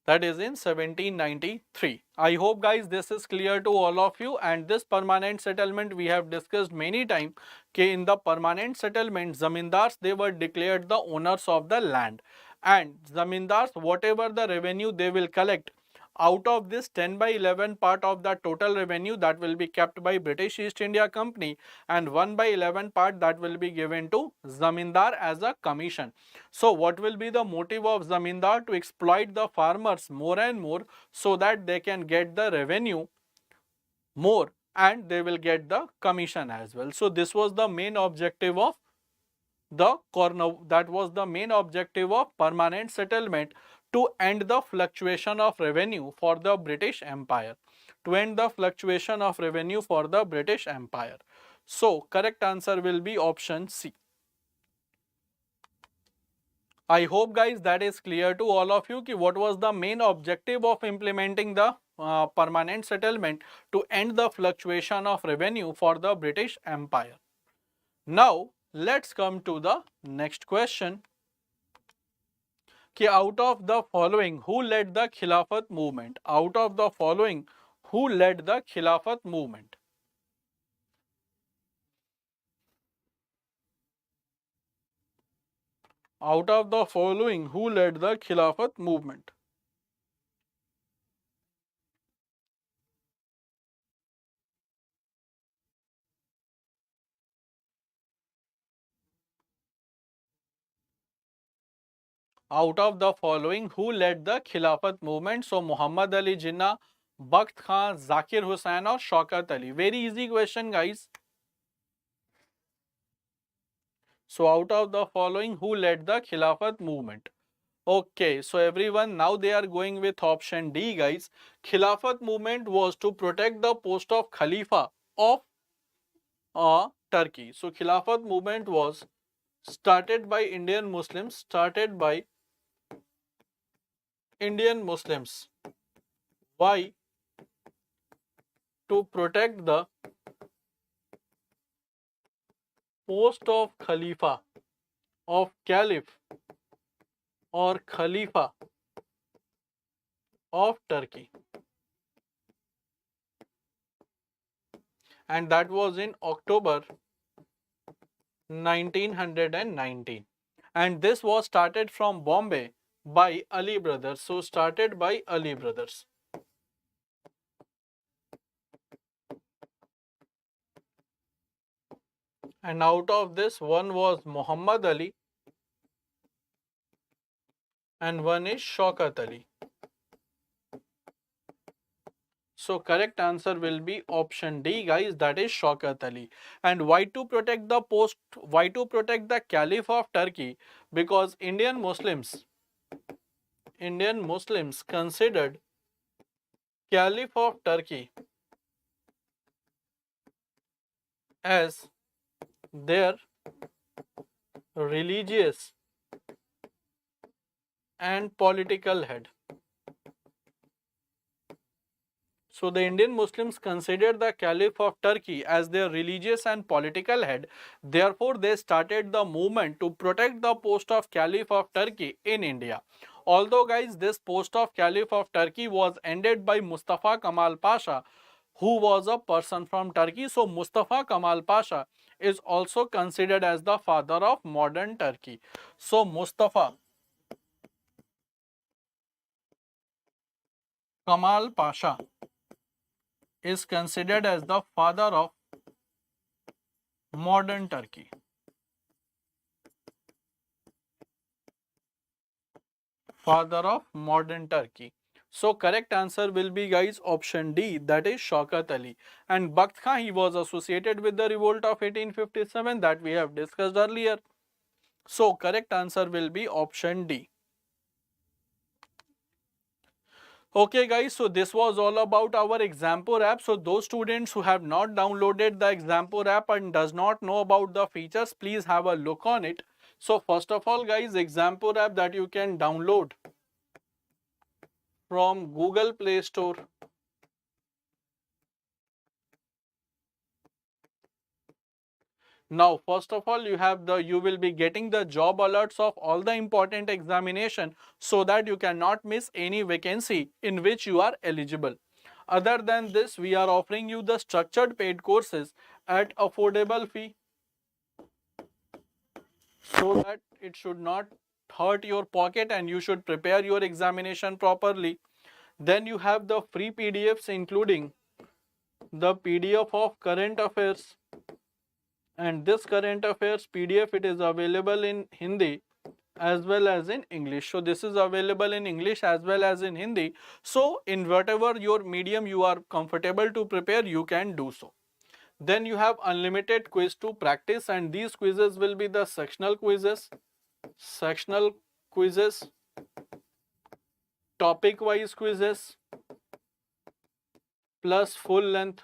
That is in 1793. I hope, guys, this is clear to all of you. And this permanent settlement we have discussed many times. In the permanent settlement, zamindars, they were declared the owners of the land, and zamindars, whatever the revenue they will collect out of this 10/11 part of the total revenue, that will be kept by British East India Company, and 1/11 part that will be given to zamindar as a commission. So what will be the motive of zamindar? To exploit the farmers more and more so that they can get the revenue more and they will get the commission as well. So this was the main objective of permanent settlement, to end the fluctuation of revenue for the British Empire. To end the fluctuation of revenue for the British Empire. So correct answer will be option C. I hope, guys, that is clear to all of you ki what was the main objective of implementing the permanent settlement, to end the fluctuation of revenue for the British Empire. Now let's come to the next question. Ki out of the following, who led the Khilafat movement? Out of the following, who led the Khilafat movement? Out of the following, who led the Khilafat movement? Out of the following, who led the Khilafat movement? So Muhammad Ali Jinnah, Bakht Khan, Zakir Hussain or Shaukat Ali? Very easy question, guys. So out of the following, who led the Khilafat movement? Okay, so everyone, now they are going with option D, guys. Khilafat movement was to protect the post of Khalifa of Turkey. So Khilafat movement was started by Indian Muslims, Why? To protect the post of Khalifa, of Caliph or Khalifa of Turkey. And that was in October 1919. And this was started from Bombay by Ali brothers. So started by Ali brothers. And out of this, one was Muhammad Ali and one is Shaukat Ali. So correct answer will be option D, guys, that is Shaukat Ali. And why to protect the post, why to protect the Caliph of Turkey? Because Indian Muslims considered Caliph of Turkey as their religious and political head. So the Indian Muslims considered the Caliph of Turkey as their religious and political head. Therefore, they started the movement to protect the post of Caliph of Turkey in India. Although guys, this post of Caliph of Turkey was ended by Mustafa Kemal Pasha, who was a person from Turkey. So Mustafa Kemal Pasha is also considered as the father of modern Turkey. So Mustafa Kemal Pasha is considered as the father of modern Turkey. Father of modern Turkey. So correct answer will be guys option D, that is Shaukat Ali. And Bakht Khan, he was associated with the revolt of 1857 that we have discussed earlier. So correct answer will be option D. Okay guys, so this was all about our Exampur app. So those students who have not downloaded the Exampur app and does not know about the features, please have a look on it. So first of all guys, Exampur app that you can download from Google Play Store. Now, first of all, you will be getting the job alerts of all the important examination so that you cannot miss any vacancy in which you are eligible. Other than this, we are offering you the structured paid courses at affordable fee so that it should not hurt your pocket and you should prepare your examination properly. Then you have the free PDFs including the PDF of current affairs, and this current affairs PDF, it is available in Hindi as well as in English. So this is available in English as well as in Hindi. So in whatever your medium you are comfortable to prepare, you can do so. Then you have unlimited quiz to practice, and these quizzes will be the sectional quizzes, topic wise quizzes, plus full length,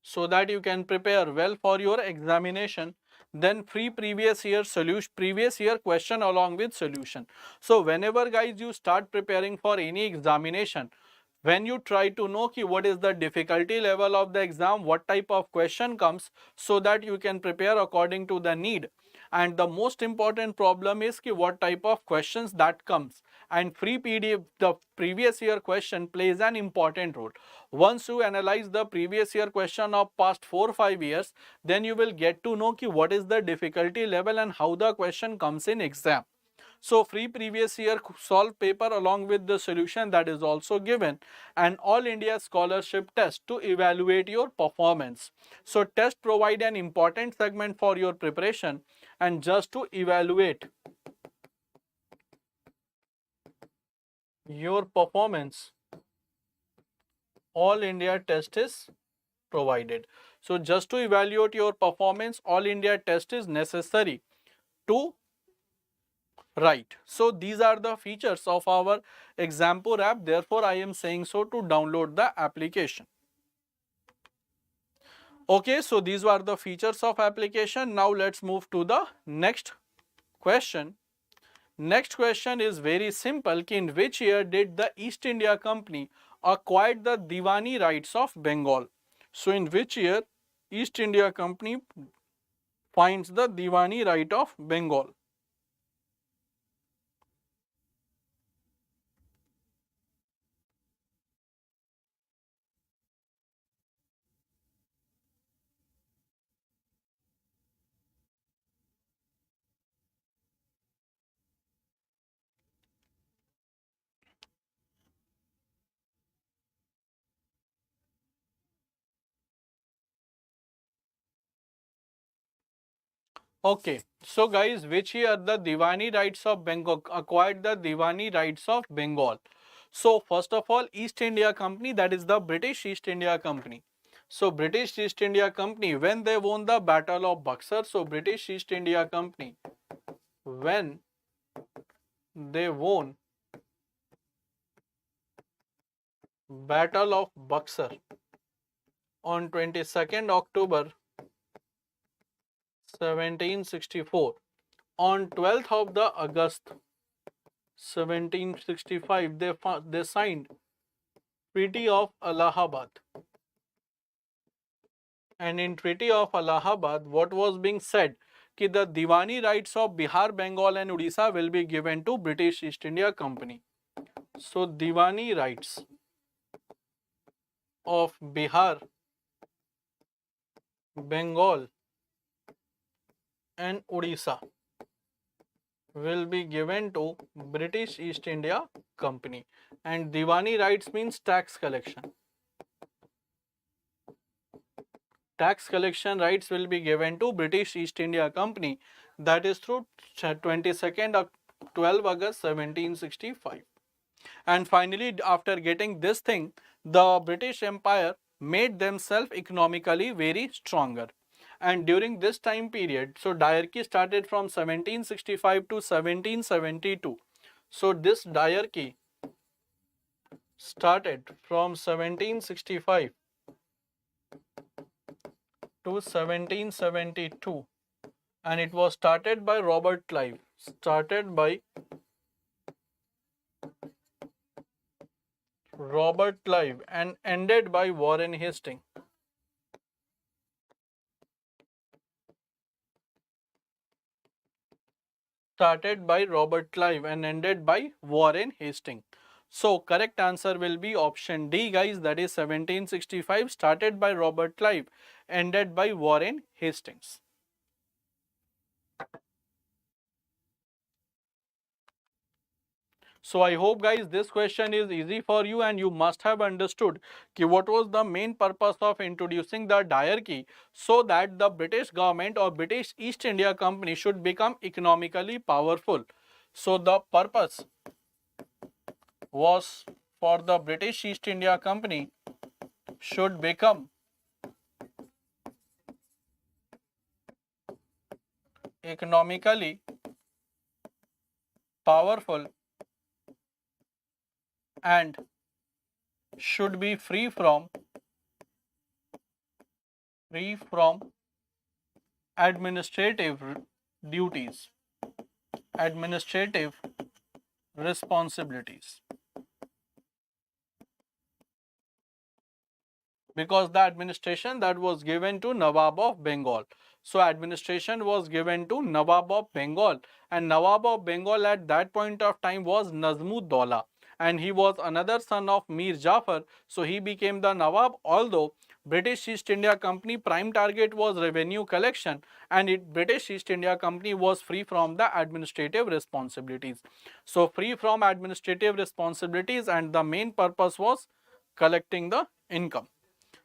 so that you can prepare well for your examination. Then free previous year question along with solution. So whenever guys you start preparing for any examination, when you try to know what is the difficulty level of the exam, what type of question comes, so that you can prepare according to the need. And the most important problem is what type of questions that comes. And free PDF, the previous year question plays an important role. Once you analyze the previous year question of past 4-5 years, then you will get to know what is the difficulty level and how the question comes in exam. So free previous year solve paper along with the solution, that is also given, and all India scholarship test to evaluate your performance. So test provide an important segment for your preparation, and just to evaluate your performance, all India test is provided. So just to evaluate your performance, all India test is necessary to write. So these are the features of our Exampur app. Therefore, I am saying so to download the application. Okay, so these were the features of application. Now let's move to the next question. Next question is very simple. In which year did the East India Company acquire the Diwani rights of Bengal? So in which year East India Company finds the Diwani right of Bengal? Okay, so guys, which year the Diwani rights of Bengal acquired the Diwani rights of Bengal? So first of all, East India Company, that is the British East India Company. So British East India Company, when they won the Battle of Buxar, so British East India Company, when they won Battle of Buxar on 22nd October 1764. On 12th of the August 1765, they signed Treaty of Allahabad. And in Treaty of Allahabad, what was being said? Ki the Diwani rights of Bihar, Bengal and Odisha will be given to British East India Company. So Diwani rights of Bihar, Bengal and Odisha will be given to British East India Company. And Diwani rights means tax collection. Tax collection rights will be given to British East India Company, that is through 22nd of 12 August 1765. And finally, after getting this thing, the British Empire made themselves economically very stronger. And during this time period, so diarchy started from 1765 to 1772. So this diarchy started from 1765 to 1772, and it was started by Robert Clive. Started by Robert Clive and ended by Warren Hastings. Started by Robert Clive and ended by Warren Hastings. So correct answer will be option D, guys, that is 1765, started by Robert Clive, ended by Warren Hastings. So I hope, guys, this question is easy for you and you must have understood what was the main purpose of introducing the diarchy, so that the British government or British East India Company should become economically powerful. So the purpose was for the British East India Company should become economically powerful and should be free from administrative duties, administrative responsibilities, because the administration that was given to Nawab of Bengal. So administration was given to Nawab of Bengal, and Nawab of Bengal at that point of time was Nazmud-Dawla, and he was another son of Mir Jafar. So he became the Nawab, although British East India Company prime target was revenue collection, and British East India Company was free from the administrative responsibilities. So free from administrative responsibilities, and the main purpose was collecting the income.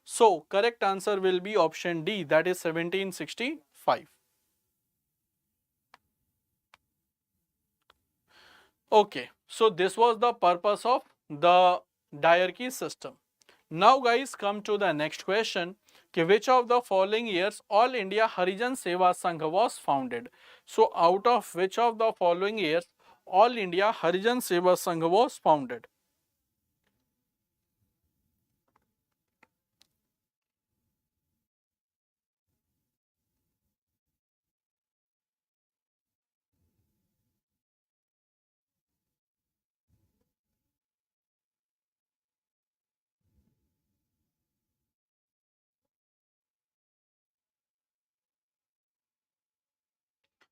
So correct answer will be option D, that is 1765. Okay, so this was the purpose of the diarchy system. Now guys, come to the next question. Which of the following years All India Harijan Seva Sangh was founded? So out of which of the following years All India Harijan Seva Sangh was founded?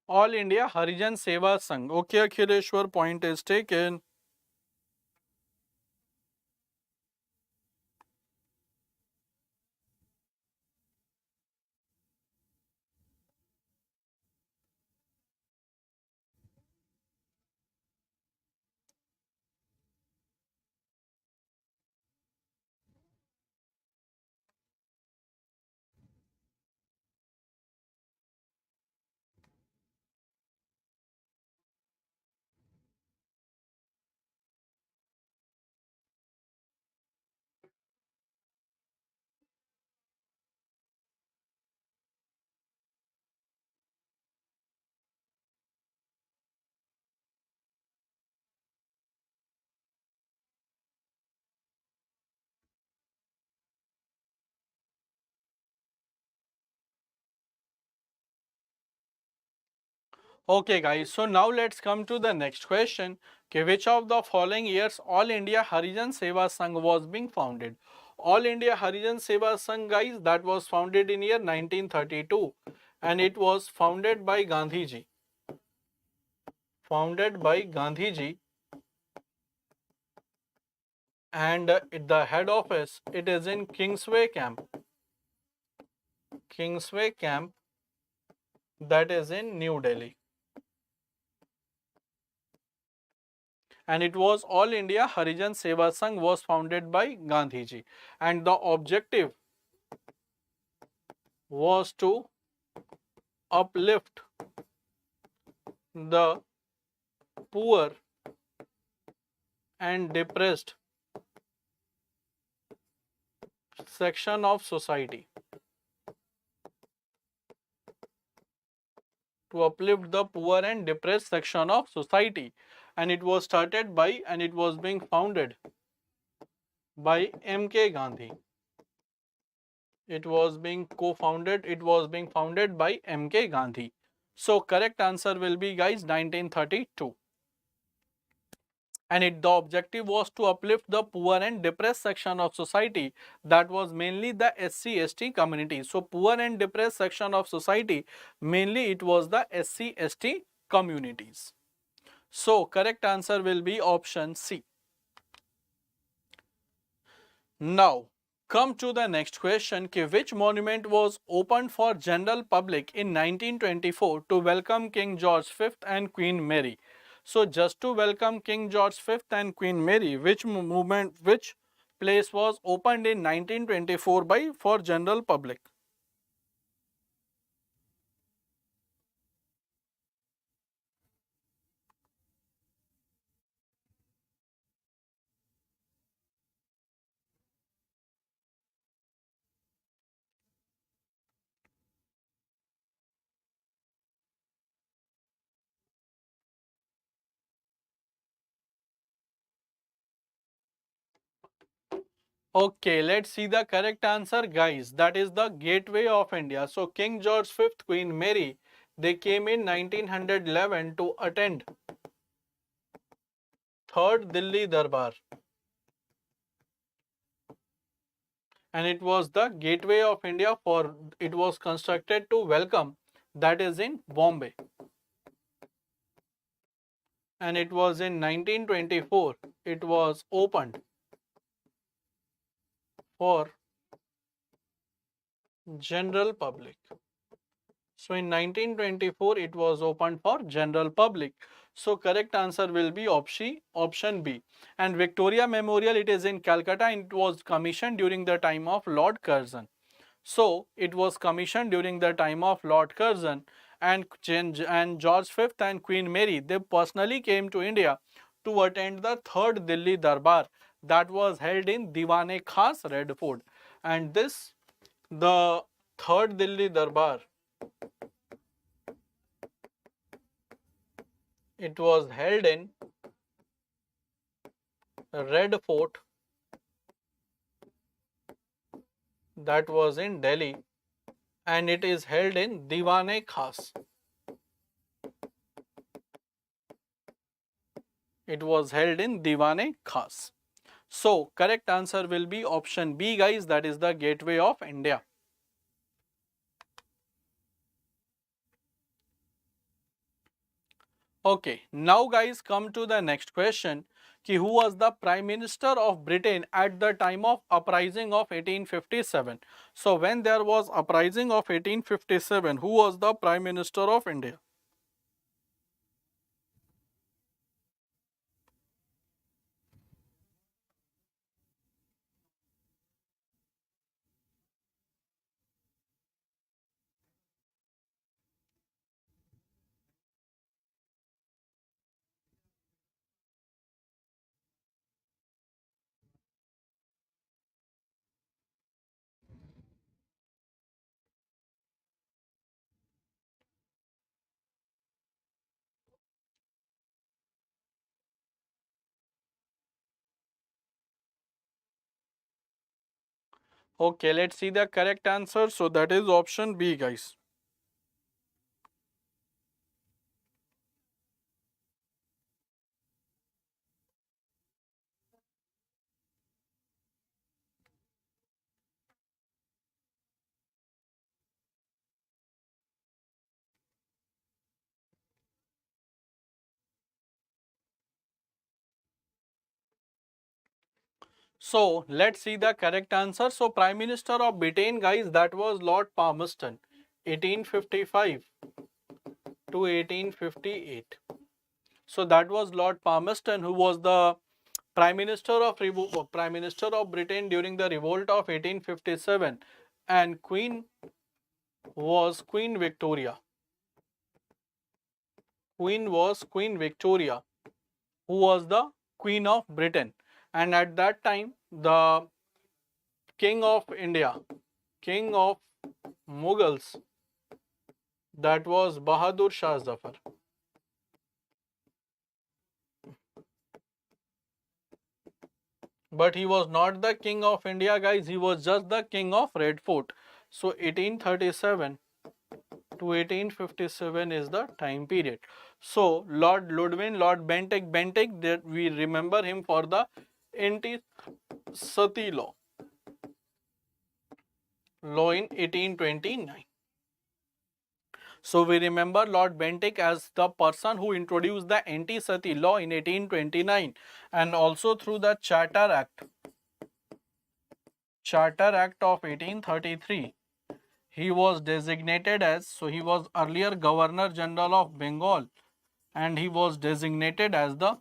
All India Harijan Seva Sangh. Okay, Akhileshwar, point is taken. Okay guys, so now let's come to the next question. Okay, which of the following years All India Harijan Seva Sangh was being founded? All India Harijan Seva Sangh, guys, that was founded in year 1932 and it was founded by Gandhiji. Founded by Gandhiji, and the head office, it is in Kingsway Camp. Kingsway Camp, that is in New Delhi. And it was All India Harijan Seva Sangh was founded by Gandhiji, and the objective was to uplift the poor and depressed section of society. To uplift the poor and depressed section of society, and it was started by and it was being founded by MK Gandhi. It was being founded by MK Gandhi. So correct answer will be, guys, 1932. And the objective was to uplift the poor and depressed section of society, that was mainly the SC/ST community. So poor and depressed section of society, mainly it was the SC/ST communities. So correct answer will be option C. Now come to the next question, which monument was opened for general public in 1924 to welcome King George V and Queen Mary? So just to welcome King George V and Queen Mary, which place was opened in 1924 by for general public? Okay, let's see the correct answer, guys. That is the Gateway of India. So King George V, Queen Mary, they came in 1911 to attend Third Delhi Darbar, and it was the Gateway of India, for it was constructed to welcome, that is in Bombay, and it was in 1924 it was opened for general public. So in 1924 it was opened for general public. So correct answer will be option B. And Victoria Memorial, it is in Calcutta and it was commissioned during the time of Lord Curzon. So it was commissioned during the time of Lord Curzon, and George V and Queen Mary, they personally came to India to attend the third Delhi Darbar that was held in Diwan-e Khas, Red Fort. And the third Delhi Darbar, it was held in Red Fort, that was in Delhi, and it is held in Diwan-e Khas. It was held in Diwan-e Khas. So correct answer will be option B, guys, that is the Gateway of India. Okay, now guys, come to the next question. Who was the Prime Minister of Britain at the time of uprising of 1857? So when there was uprising of 1857, who was the Prime Minister of India? Okay, let's see the correct answer. So that is option B, guys. So let's see the correct answer. So Prime Minister of Britain, guys, that was Lord Palmerston, 1855 to 1858. So that was Lord Palmerston, who was the Prime Minister of Britain during the revolt of 1857, and Queen was Queen Victoria. Queen was Queen Victoria, who was the Queen of Britain, and at that time the King of India, King of Mughals, that was Bahadur Shah Zafar. But he was not the King of India, guys. He was just the King of Red Fort. So 1837 to 1857 is the time period. So Lord Ludwig, Lord Bentinck, that we remember him for the anti-sati law in 1829. So we remember Lord Bentinck as the person who introduced the anti-sati law in 1829, and also through the Charter Act of 1833. He was designated as, so he was earlier Governor General of Bengal, and he was designated as the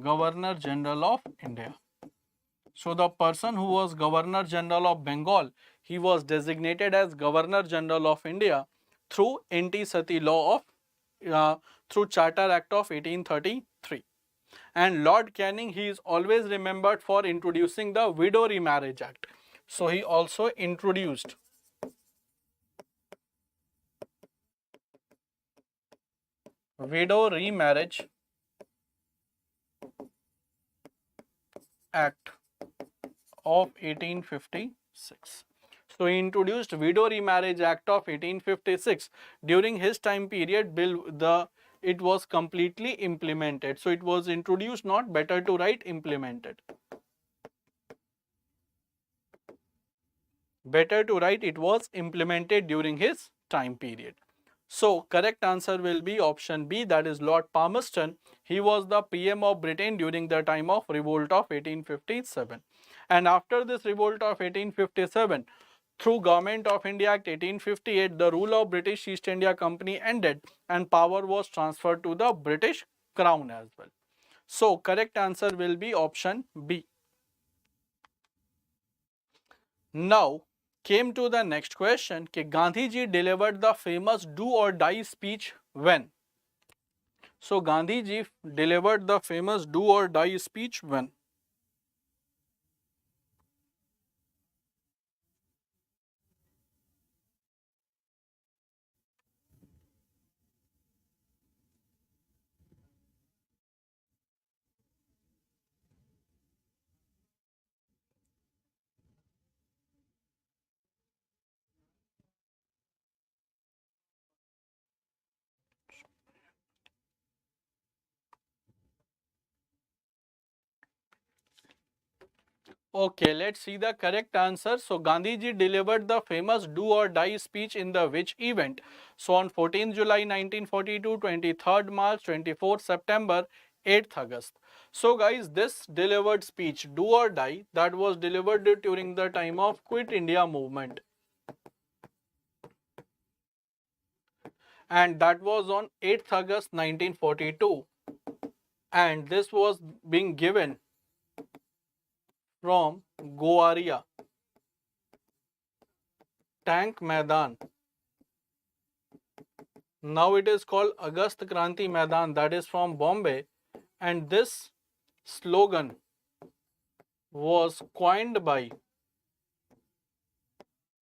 Governor General of India. So the person who was Governor General of Bengal, he was designated as Governor General of India through anti-sati law of through Charter Act of 1833. And Lord Canning, he is always remembered for introducing the Widow Remarriage Act. So he also introduced Widow Remarriage Act of 1856. So he introduced Widow Remarriage Act of 1856. During his time period, it was completely implemented. So it was introduced, not better to write implemented. Better to write it was implemented during his time period. So correct answer will be option B, that is Lord Palmerston. He was the PM of Britain during the time of revolt of 1857. And after this revolt of 1857, through Government of India Act 1858, the rule of British East India Company ended and power was transferred to the British Crown as well. So correct answer will be option B. Now came to the next question कि Gandhi ji delivered the famous do or die speech when? So Gandhi ji delivered the famous do or die speech when? Okay, let's see the correct answer. So Gandhi ji delivered the famous do or die speech in the which event? So on 14th July 1942, 23rd March, 24th September, 8th August. So guys, this delivered speech, do or die, that was delivered during the time of Quit India movement. And that was on 8th August 1942. And this was being given from Goaria Tank Maidan. Now it is called Agast Kranti Maidan, that is from Bombay, and this slogan was coined by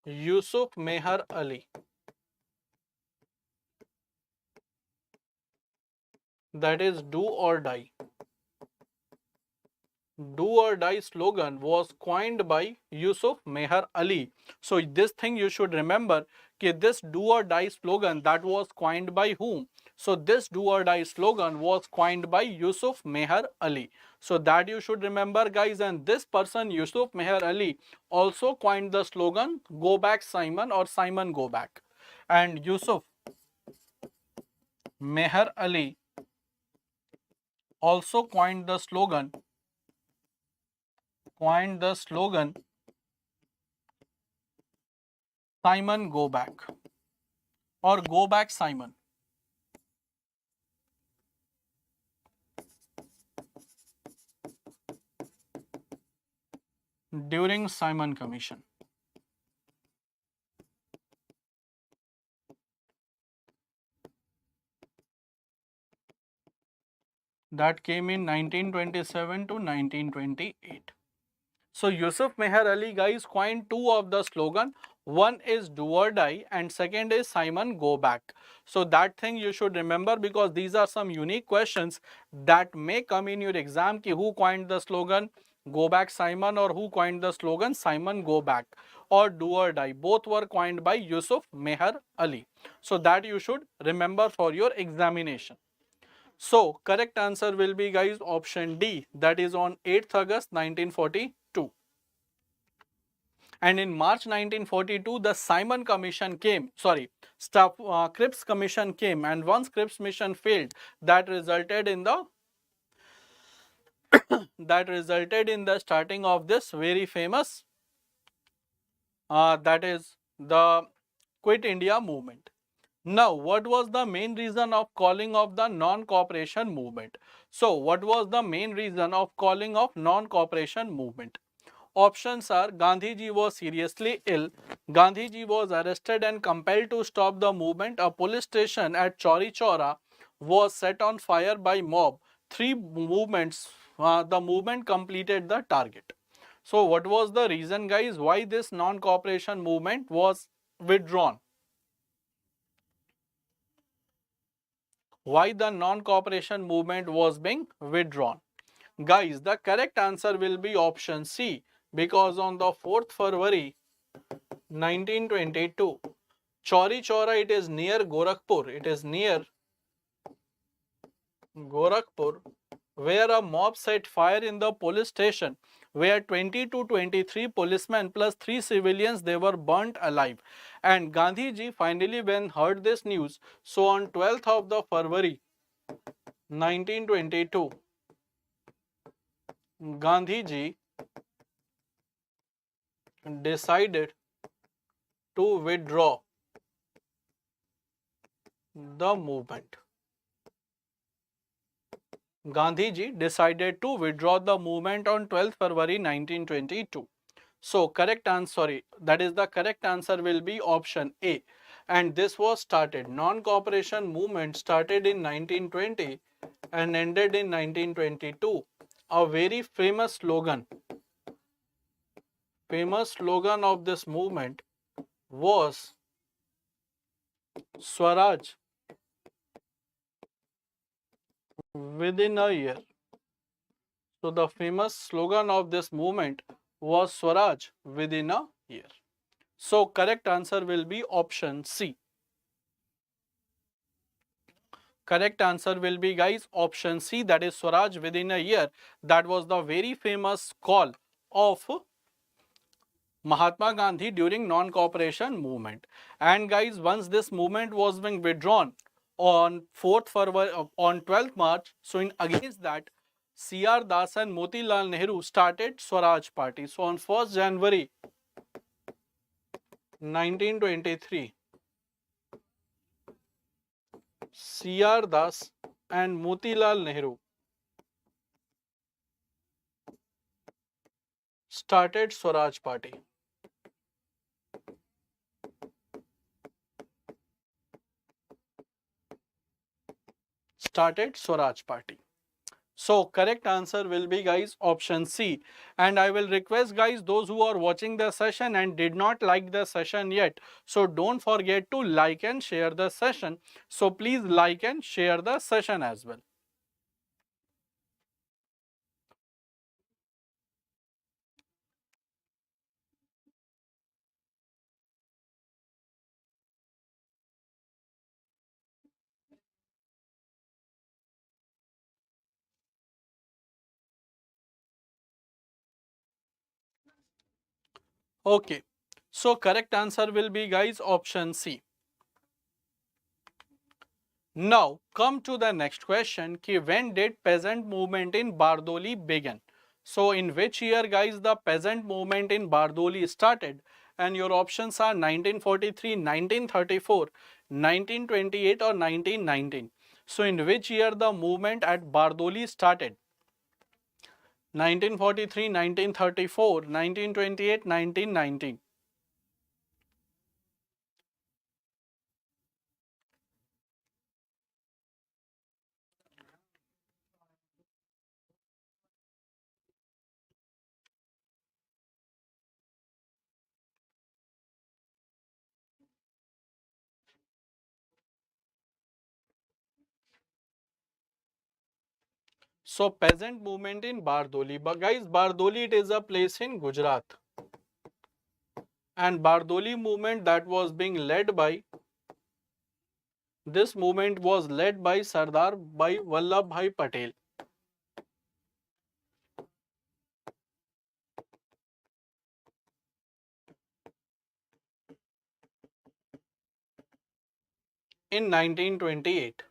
Yusuf Meher Ali, that is do or die. Do or die slogan was coined by Yusuf Meher Ali. So this thing you should remember, that this do or die slogan, that was coined by whom? So this do or die slogan was coined by Yusuf Meher Ali. So that you should remember, guys. And this person, Yusuf Meher Ali, also coined the slogan Go Back Simon, or Simon Go Back. And Yusuf Meher Ali also coined the slogan coined the slogan Simon Go Back or Go Back Simon? During Simon Commission. That came in 1927 to 1928. So Yusuf Meher Ali guys coined two of the slogan. One is do or die and second is Simon Go Back. So that thing you should remember because these are some unique questions that may come in your exam ki who coined the slogan Go Back Simon or who coined the slogan Simon Go Back or do or die. Both were coined by Yusuf Meher Ali. So that you should remember for your examination. So correct answer will be guys option D, that is on 8th August 1942. And in March 1942 the Simon Commission came, Cripps Commission came, and once Cripps mission failed, that resulted in the starting of this very famous that is the Quit India movement. Now, what was the main reason of calling of the non-cooperation movement? So, what was the main reason of calling of non-cooperation movement? Options are Gandhiji was seriously ill, Gandhiji was arrested and compelled to stop the movement, a police station at Chauri Chaura was set on fire by mob. Three movements, the movement completed the target. So, what was the reason guys why this non-cooperation movement was withdrawn? Why the non-cooperation movement was being withdrawn? Guys, the correct answer will be option C, because on the 4th February 1922, Chauri Chaura, it is near Gorakhpur, where a mob set fire in the police station, where 20 to 23 policemen plus 3 civilians, they were burnt alive. And Gandhiji finally when heard this news, so on 12th of the February 1922, Gandhiji decided to withdraw the movement. Gandhiji decided to withdraw the movement on 12th February 1922. So correct answer, that is the correct answer will be option A. And this was started, non-cooperation movement started in 1920 and ended in 1922. A very famous slogan of this movement was Swaraj within a year. So the famous slogan of this movement was Swaraj within a year. So correct answer will be option C. Correct answer will be guys option C, that is Swaraj within a year. That was the very famous call of Mahatma Gandhi during non-cooperation movement. And guys, once this movement was being withdrawn on 4th February, on 12th March, so in against that, C.R. Das and Motilal Nehru started Swaraj Party. So on 1st January 1923, C.R. Das and Motilal Nehru started Swaraj Party. So correct answer will be guys option C. And I will request guys, those who are watching the session and did not like the session yet, so don't forget to like and share the session. So please like and share the session as well. Okay, so correct answer will be guys option C. Now come to the next question, ki when did peasant movement in Bardoli begin? So in which year, guys, the peasant movement in Bardoli started? And your options are 1943, 1934, 1928 or 1919. So in which year the movement at Bardoli started? 1943, 1934, 1928, 1919. So peasant movement in Bardoli. But guys, Bardoli, it is a place in Gujarat. And Bardoli movement that was being led by, this movement was led by Sardar by Vallabhbhai Patel. In 1928.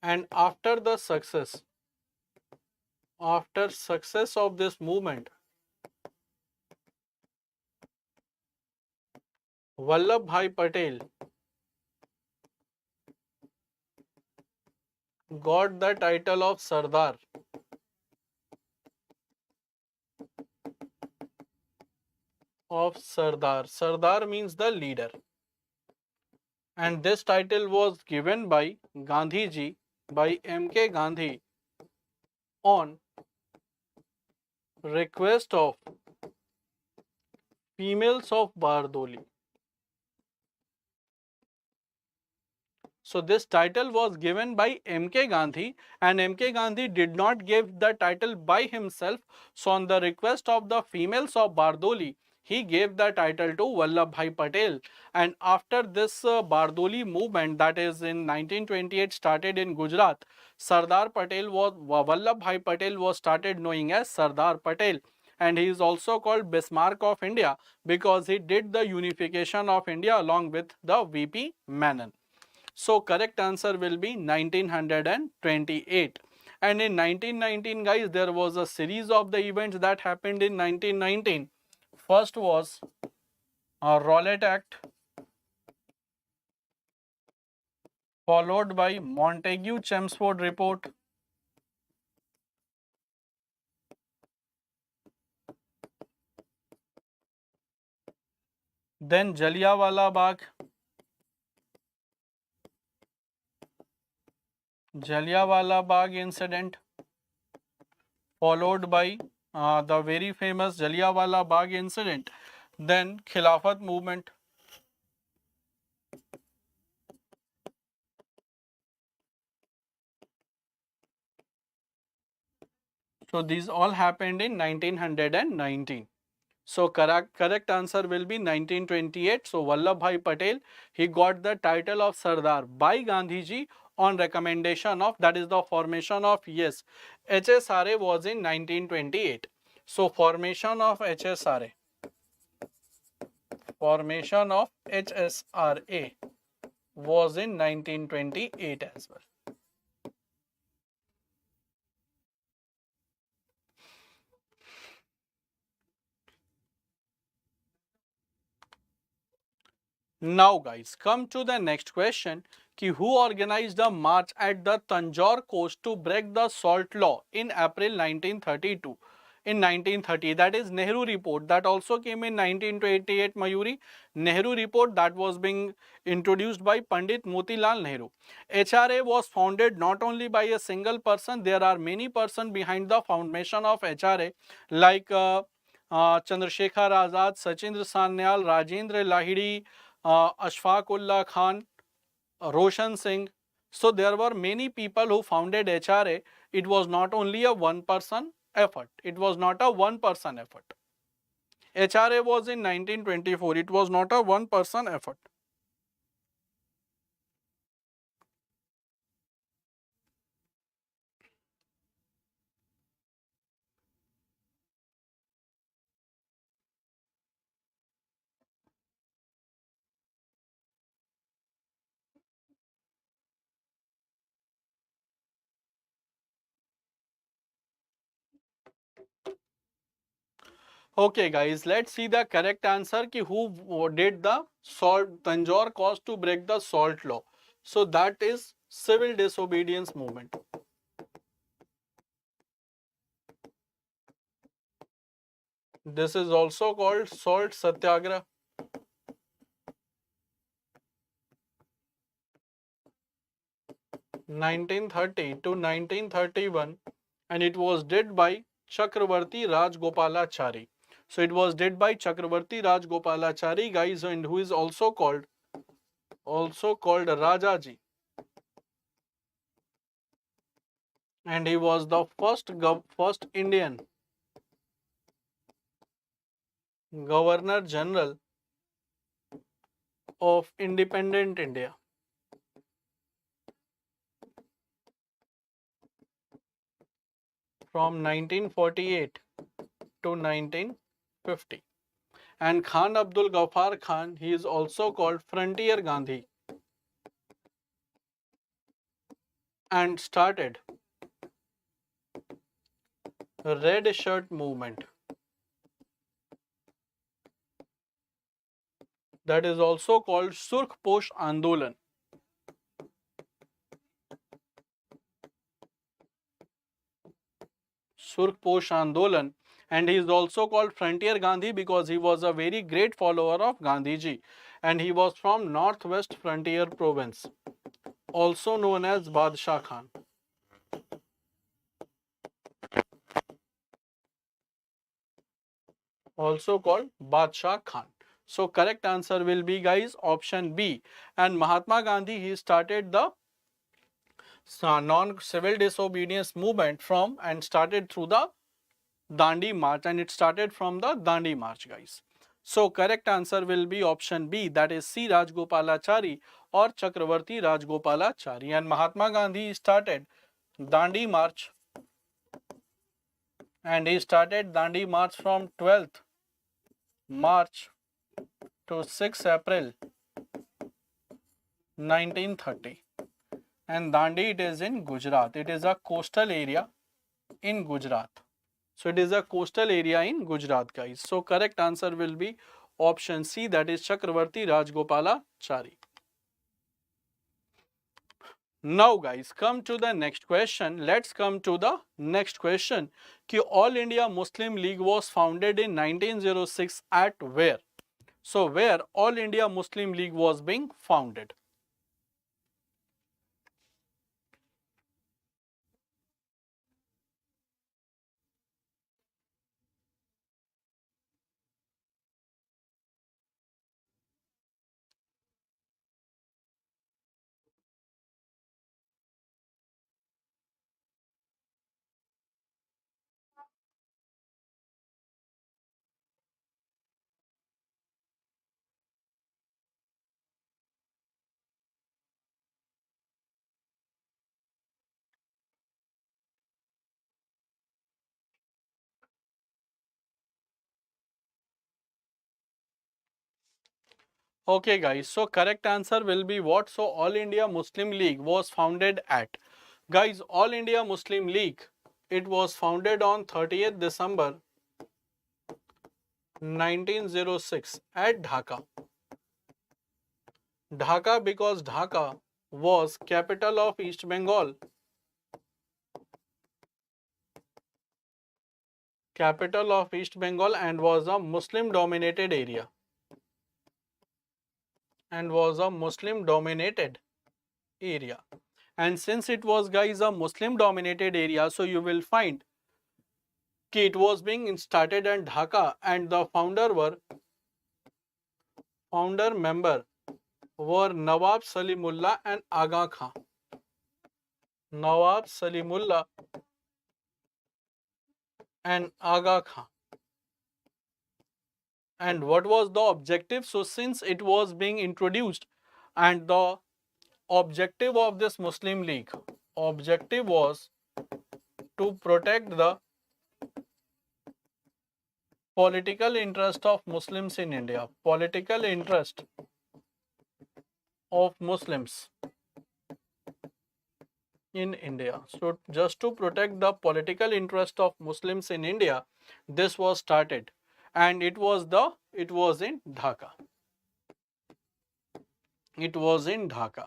And after success of this movement, Vallabhbhai Patel got the title of Sardar. Sardar means the leader. And this title was given by Gandhiji, by M.K. Gandhi, on request of females of Bardoli. So this title was given by M.K. Gandhi, and M.K. Gandhi did not give the title by himself. So on the request of the females of Bardoli, he gave the title to Vallabhbhai Patel. And after this Bardoli movement, that is in 1928, started in Gujarat, Vallabhbhai Patel was started knowing as Sardar Patel. And he is also called Bismarck of India because he did the unification of India along with the VP Menon. So correct answer will be 1928. And in 1919, guys, there was a series of the events that happened in 1919. First was a Rowlatt Act, followed by Montagu-Chelmsford Report, then Jallianwala Bagh incident, followed by the very famous Jallianwala Bagh incident, then Khilafat movement. So these all happened in 1919. So correct answer will be 1928. So Vallabhbhai Patel, he got the title of Sardar by Gandhiji on recommendation of, that is the formation of, yes, HSRA was in 1928. So formation of HSRA was in 1928 as well. Now guys, come to the next question. Ki who organized a march at the Tanjore coast to break the salt law in April 1932? In 1930, that is Nehru report, that also came in 1928, Mayuri. Nehru report that was being introduced by Pandit Motilal Nehru. HRA was founded not only by a single person, there are many persons behind the foundation of HRA like Chandrasekhar Azad, Sachindra Sanyal, Rajendra Lahiri, Ashfaqullah Khan, Roshan Singh. So there were many people who founded HRA. It was not only a one person effort. It was not a one person effort. HRA was in 1924. It was not a one person effort. Okay guys, let's see the correct answer ki who did the salt Tanjore cause to break the salt law. So that is civil disobedience movement. This is also called salt satyagrah. 1930 to 1931, and it was did by Chakravarti Rajgopalachari. So it was did by Chakravarti Rajgopalachari guys, and who is also called Rajaji, and he was the first Indian Governor General of independent India from 1948 to 1950. And Khan Abdul Ghaffar Khan, he is also called Frontier Gandhi, and started Red Shirt movement, that is also called Surkhposh Andolan. Surkhposh Andolan, and he is also called Frontier Gandhi because he was a very great follower of Gandhiji, and he was from Northwest Frontier Province, also known as Badshah Khan. Also called Badshah Khan. So correct answer will be guys option B. And Mahatma Gandhi, he started the non-civil disobedience movement from and started through the Dandi March, and it started from the Dandi March guys. So correct answer will be option B, that is C Rajgopalachari or Chakravarti Rajgopalachari. And Mahatma Gandhi started Dandi March, and he started Dandi March from 12th March to 6th April 1930. And Dandi, it is in Gujarat. It is a coastal area in Gujarat. So it is a coastal area in Gujarat guys. So correct answer will be option C, that is Chakravarti Rajgopalachari. Now guys, come to the next question. Let's come to the next question. Ki All India Muslim League was founded in 1906 at where? So where All India Muslim League was being founded? Okay guys, so correct answer will be what? So All India Muslim League was founded at, guys, All India Muslim League, it was founded on 30th December 1906 at Dhaka. Dhaka because Dhaka was capital of East Bengal. Capital of East Bengal, and was a Muslim dominated area. And was a Muslim dominated area. And since it was guys a Muslim dominated area, so you will find that it was being started at Dhaka, and the founder member were Nawab Salimullah and Aga Khan. Nawab Salimullah and Aga Khan. And what was the objective? So since it was being introduced, and the objective of this Muslim League, objective was to protect the political interest of Muslims in India. Political interest of Muslims in India. So just to protect the political interest of Muslims in India, this was started. and it was in Dhaka. It was in Dhaka.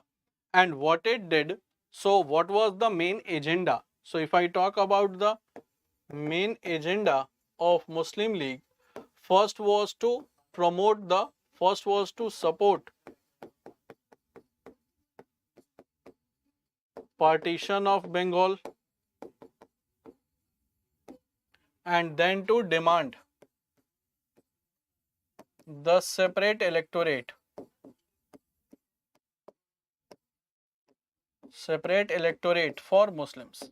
And what it did, so what was the main agenda? So if I talk about the main agenda of Muslim League, first was to promote the, first was to support partition of Bengal, and then to demand the separate electorate for Muslims.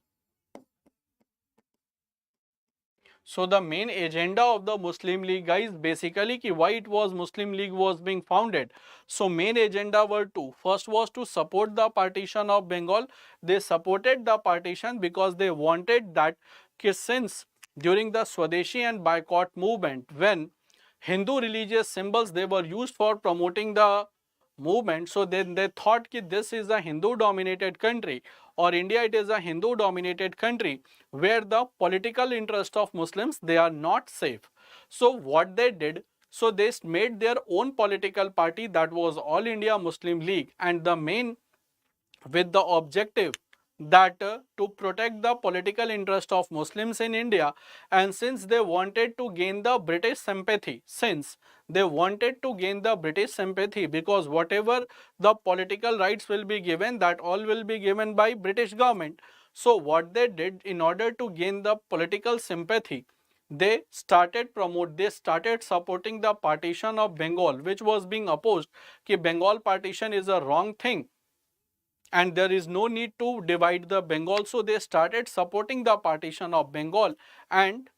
So the main agenda of the Muslim League, guys, basically ki why it was Muslim League was being founded. So main agenda were two. First was to support the partition of Bengal. They supported the partition because they wanted that ki since during the Swadeshi and boycott movement, when Hindu religious symbols they were used for promoting the movement, so then they thought that this is a Hindu dominated country, or India it is a Hindu dominated country where the political interest of Muslims they are not safe. So what they did, so they made their own political party, that was All India Muslim League, and the main, with the objective that to protect the political interest of Muslims in India, and since they wanted to gain the British sympathy, because whatever the political rights will be given, that all will be given by British government. So what they did in order to gain the political sympathy, they started supporting the partition of Bengal, which was being opposed कि Bengal partition is a wrong thing and there is no need to divide the Bengal. So they started supporting the partition of Bengal, and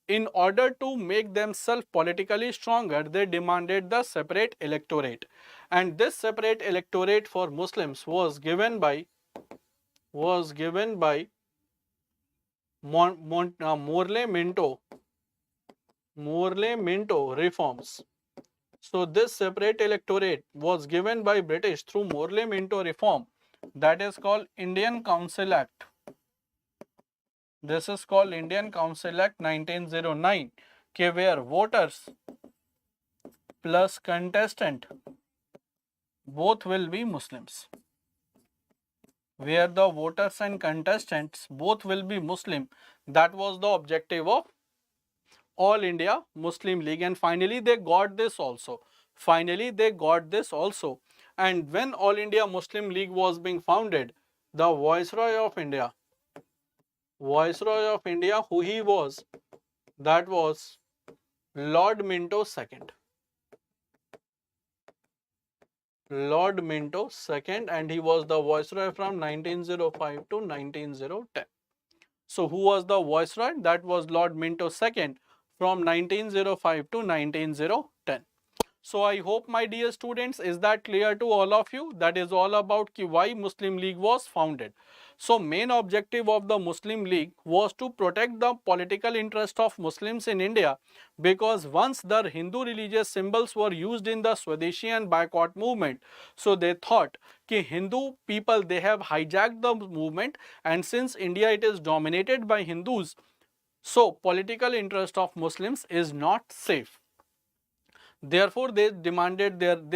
in order to make themselves politically stronger, they demanded the separate electorate. And this separate electorate for Muslims was given by Morley Minto reforms. So this separate electorate was given by British through Morley Minto reform, that is called Indian Council Act. This is called Indian Council Act 1909, where voters plus contestant both will be Muslims. Where the voters and contestants both will be Muslim. That was the objective of All India Muslim League, and finally they got this also. And when All India Muslim League was being founded, the Viceroy of India, who he was, that was Lord Minto II. Lord Minto II, and he was the Viceroy from 1905 to 1910. So who was the Viceroy? That was Lord Minto II from 1905 to 1910. So I hope, my dear students, is that clear to all of you? That is all about why Muslim League was founded. So main objective of the Muslim League was to protect the political interest of Muslims in India, because once the Hindu religious symbols were used in the Swadeshi and boycott movement, so they thought कि Hindu people they have hijacked the movement, and since India it is dominated by Hindus, so political interest of Muslims is not safe. Therefore, they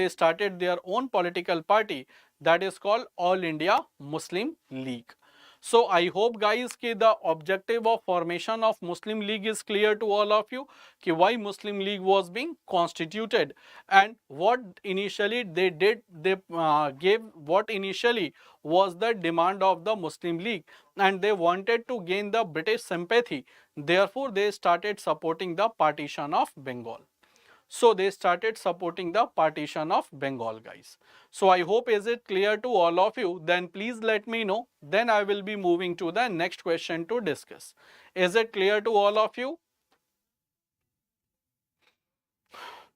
started their own political party, that is called All India Muslim League. So I hope guys कि the objective of formation of Muslim League is clear to all of you, कि why Muslim League was being constituted and what initially they did, they gave what initially was the demand of the Muslim League, and they wanted to gain the British sympathy. Therefore, they started supporting the partition of Bengal. So they started supporting the partition of Bengal, guys. So I hope is it clear to all of you? Then please let me know. Then I will be moving to the next question to discuss. Is it clear to all of you?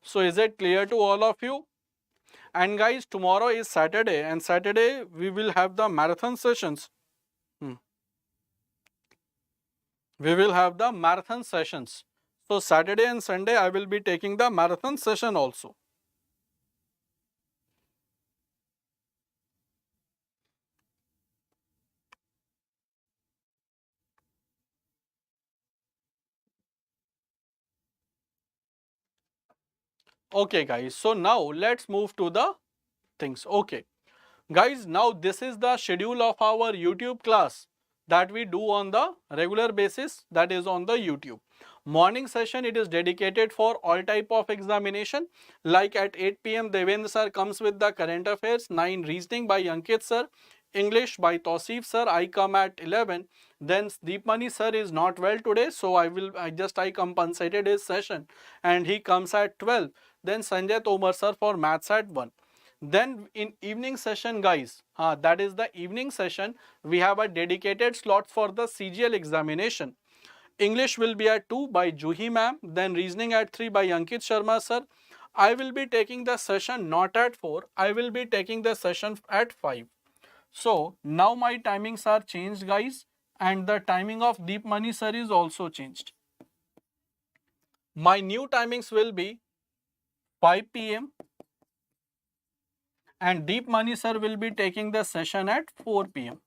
So is it clear to all of you? And guys, tomorrow is Saturday, and Saturday we will have the marathon sessions. We will have the marathon sessions. So Saturday and Sunday I will be taking the marathon session also. Okay guys, so now let's move to the things. Okay. Guys, now this is the schedule of our YouTube class that we do on the regular basis, that is on the YouTube. Morning session, it is dedicated for all type of examination. Like at 8 p.m. Devendra sir comes with the current affairs, 9 reasoning by Ankit sir, English by Tausif sir. I come at 11. Then Deepmani sir is not well today, so I compensated his session and he comes at 12. Then Sanjay Tomar sir for maths at 1. Then in evening session guys, that is the evening session, we have a dedicated slot for the CGL examination. English will be at 2 by Juhi ma'am, then reasoning at 3 by Ankit Sharma sir. I will be taking the session not at 4, I will be taking the session at 5. So now my timings are changed guys, and the timing of Deep Money sir is also changed. My new timings will be 5 p.m. and Deep Money sir will be taking the session at 4 p.m.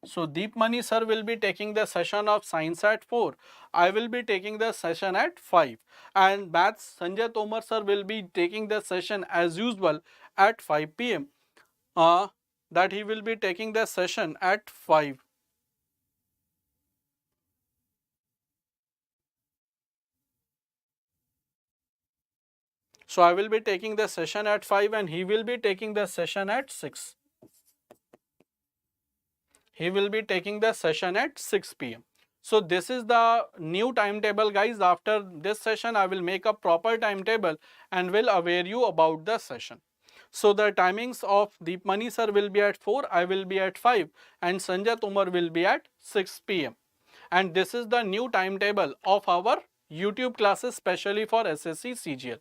So Deep Money sir will be taking the session of science at 4. I will be taking the session at 5. And maths Sanjay Tomar sir will be taking the session as usual at 5 p.m. That he will be taking the session at 5. So I will be taking the session at 5 and he will be taking the session at 6. He will be taking the session at 6 p.m. So this is the new timetable guys. After this session, I will make a proper timetable and will aware you about the session. So the timings of Deepmani sir will be at 4, I will be at 5 and Sanjay Tomar will be at 6 p.m. And this is the new timetable of our YouTube classes specially for SSC CGL.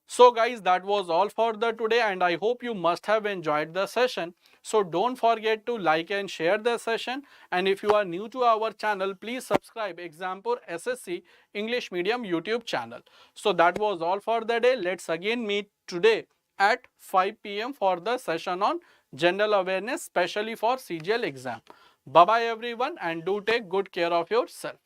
So guys, that was all for the today and I hope you must have enjoyed the session. So don't forget to like and share the session, and if you are new to our channel, please subscribe Exampur SSC English Medium YouTube channel. So that was all for the day. Let's again meet today at 5 p.m. for the session on general awareness specially for CGL exam. Bye bye everyone and do take good care of yourself.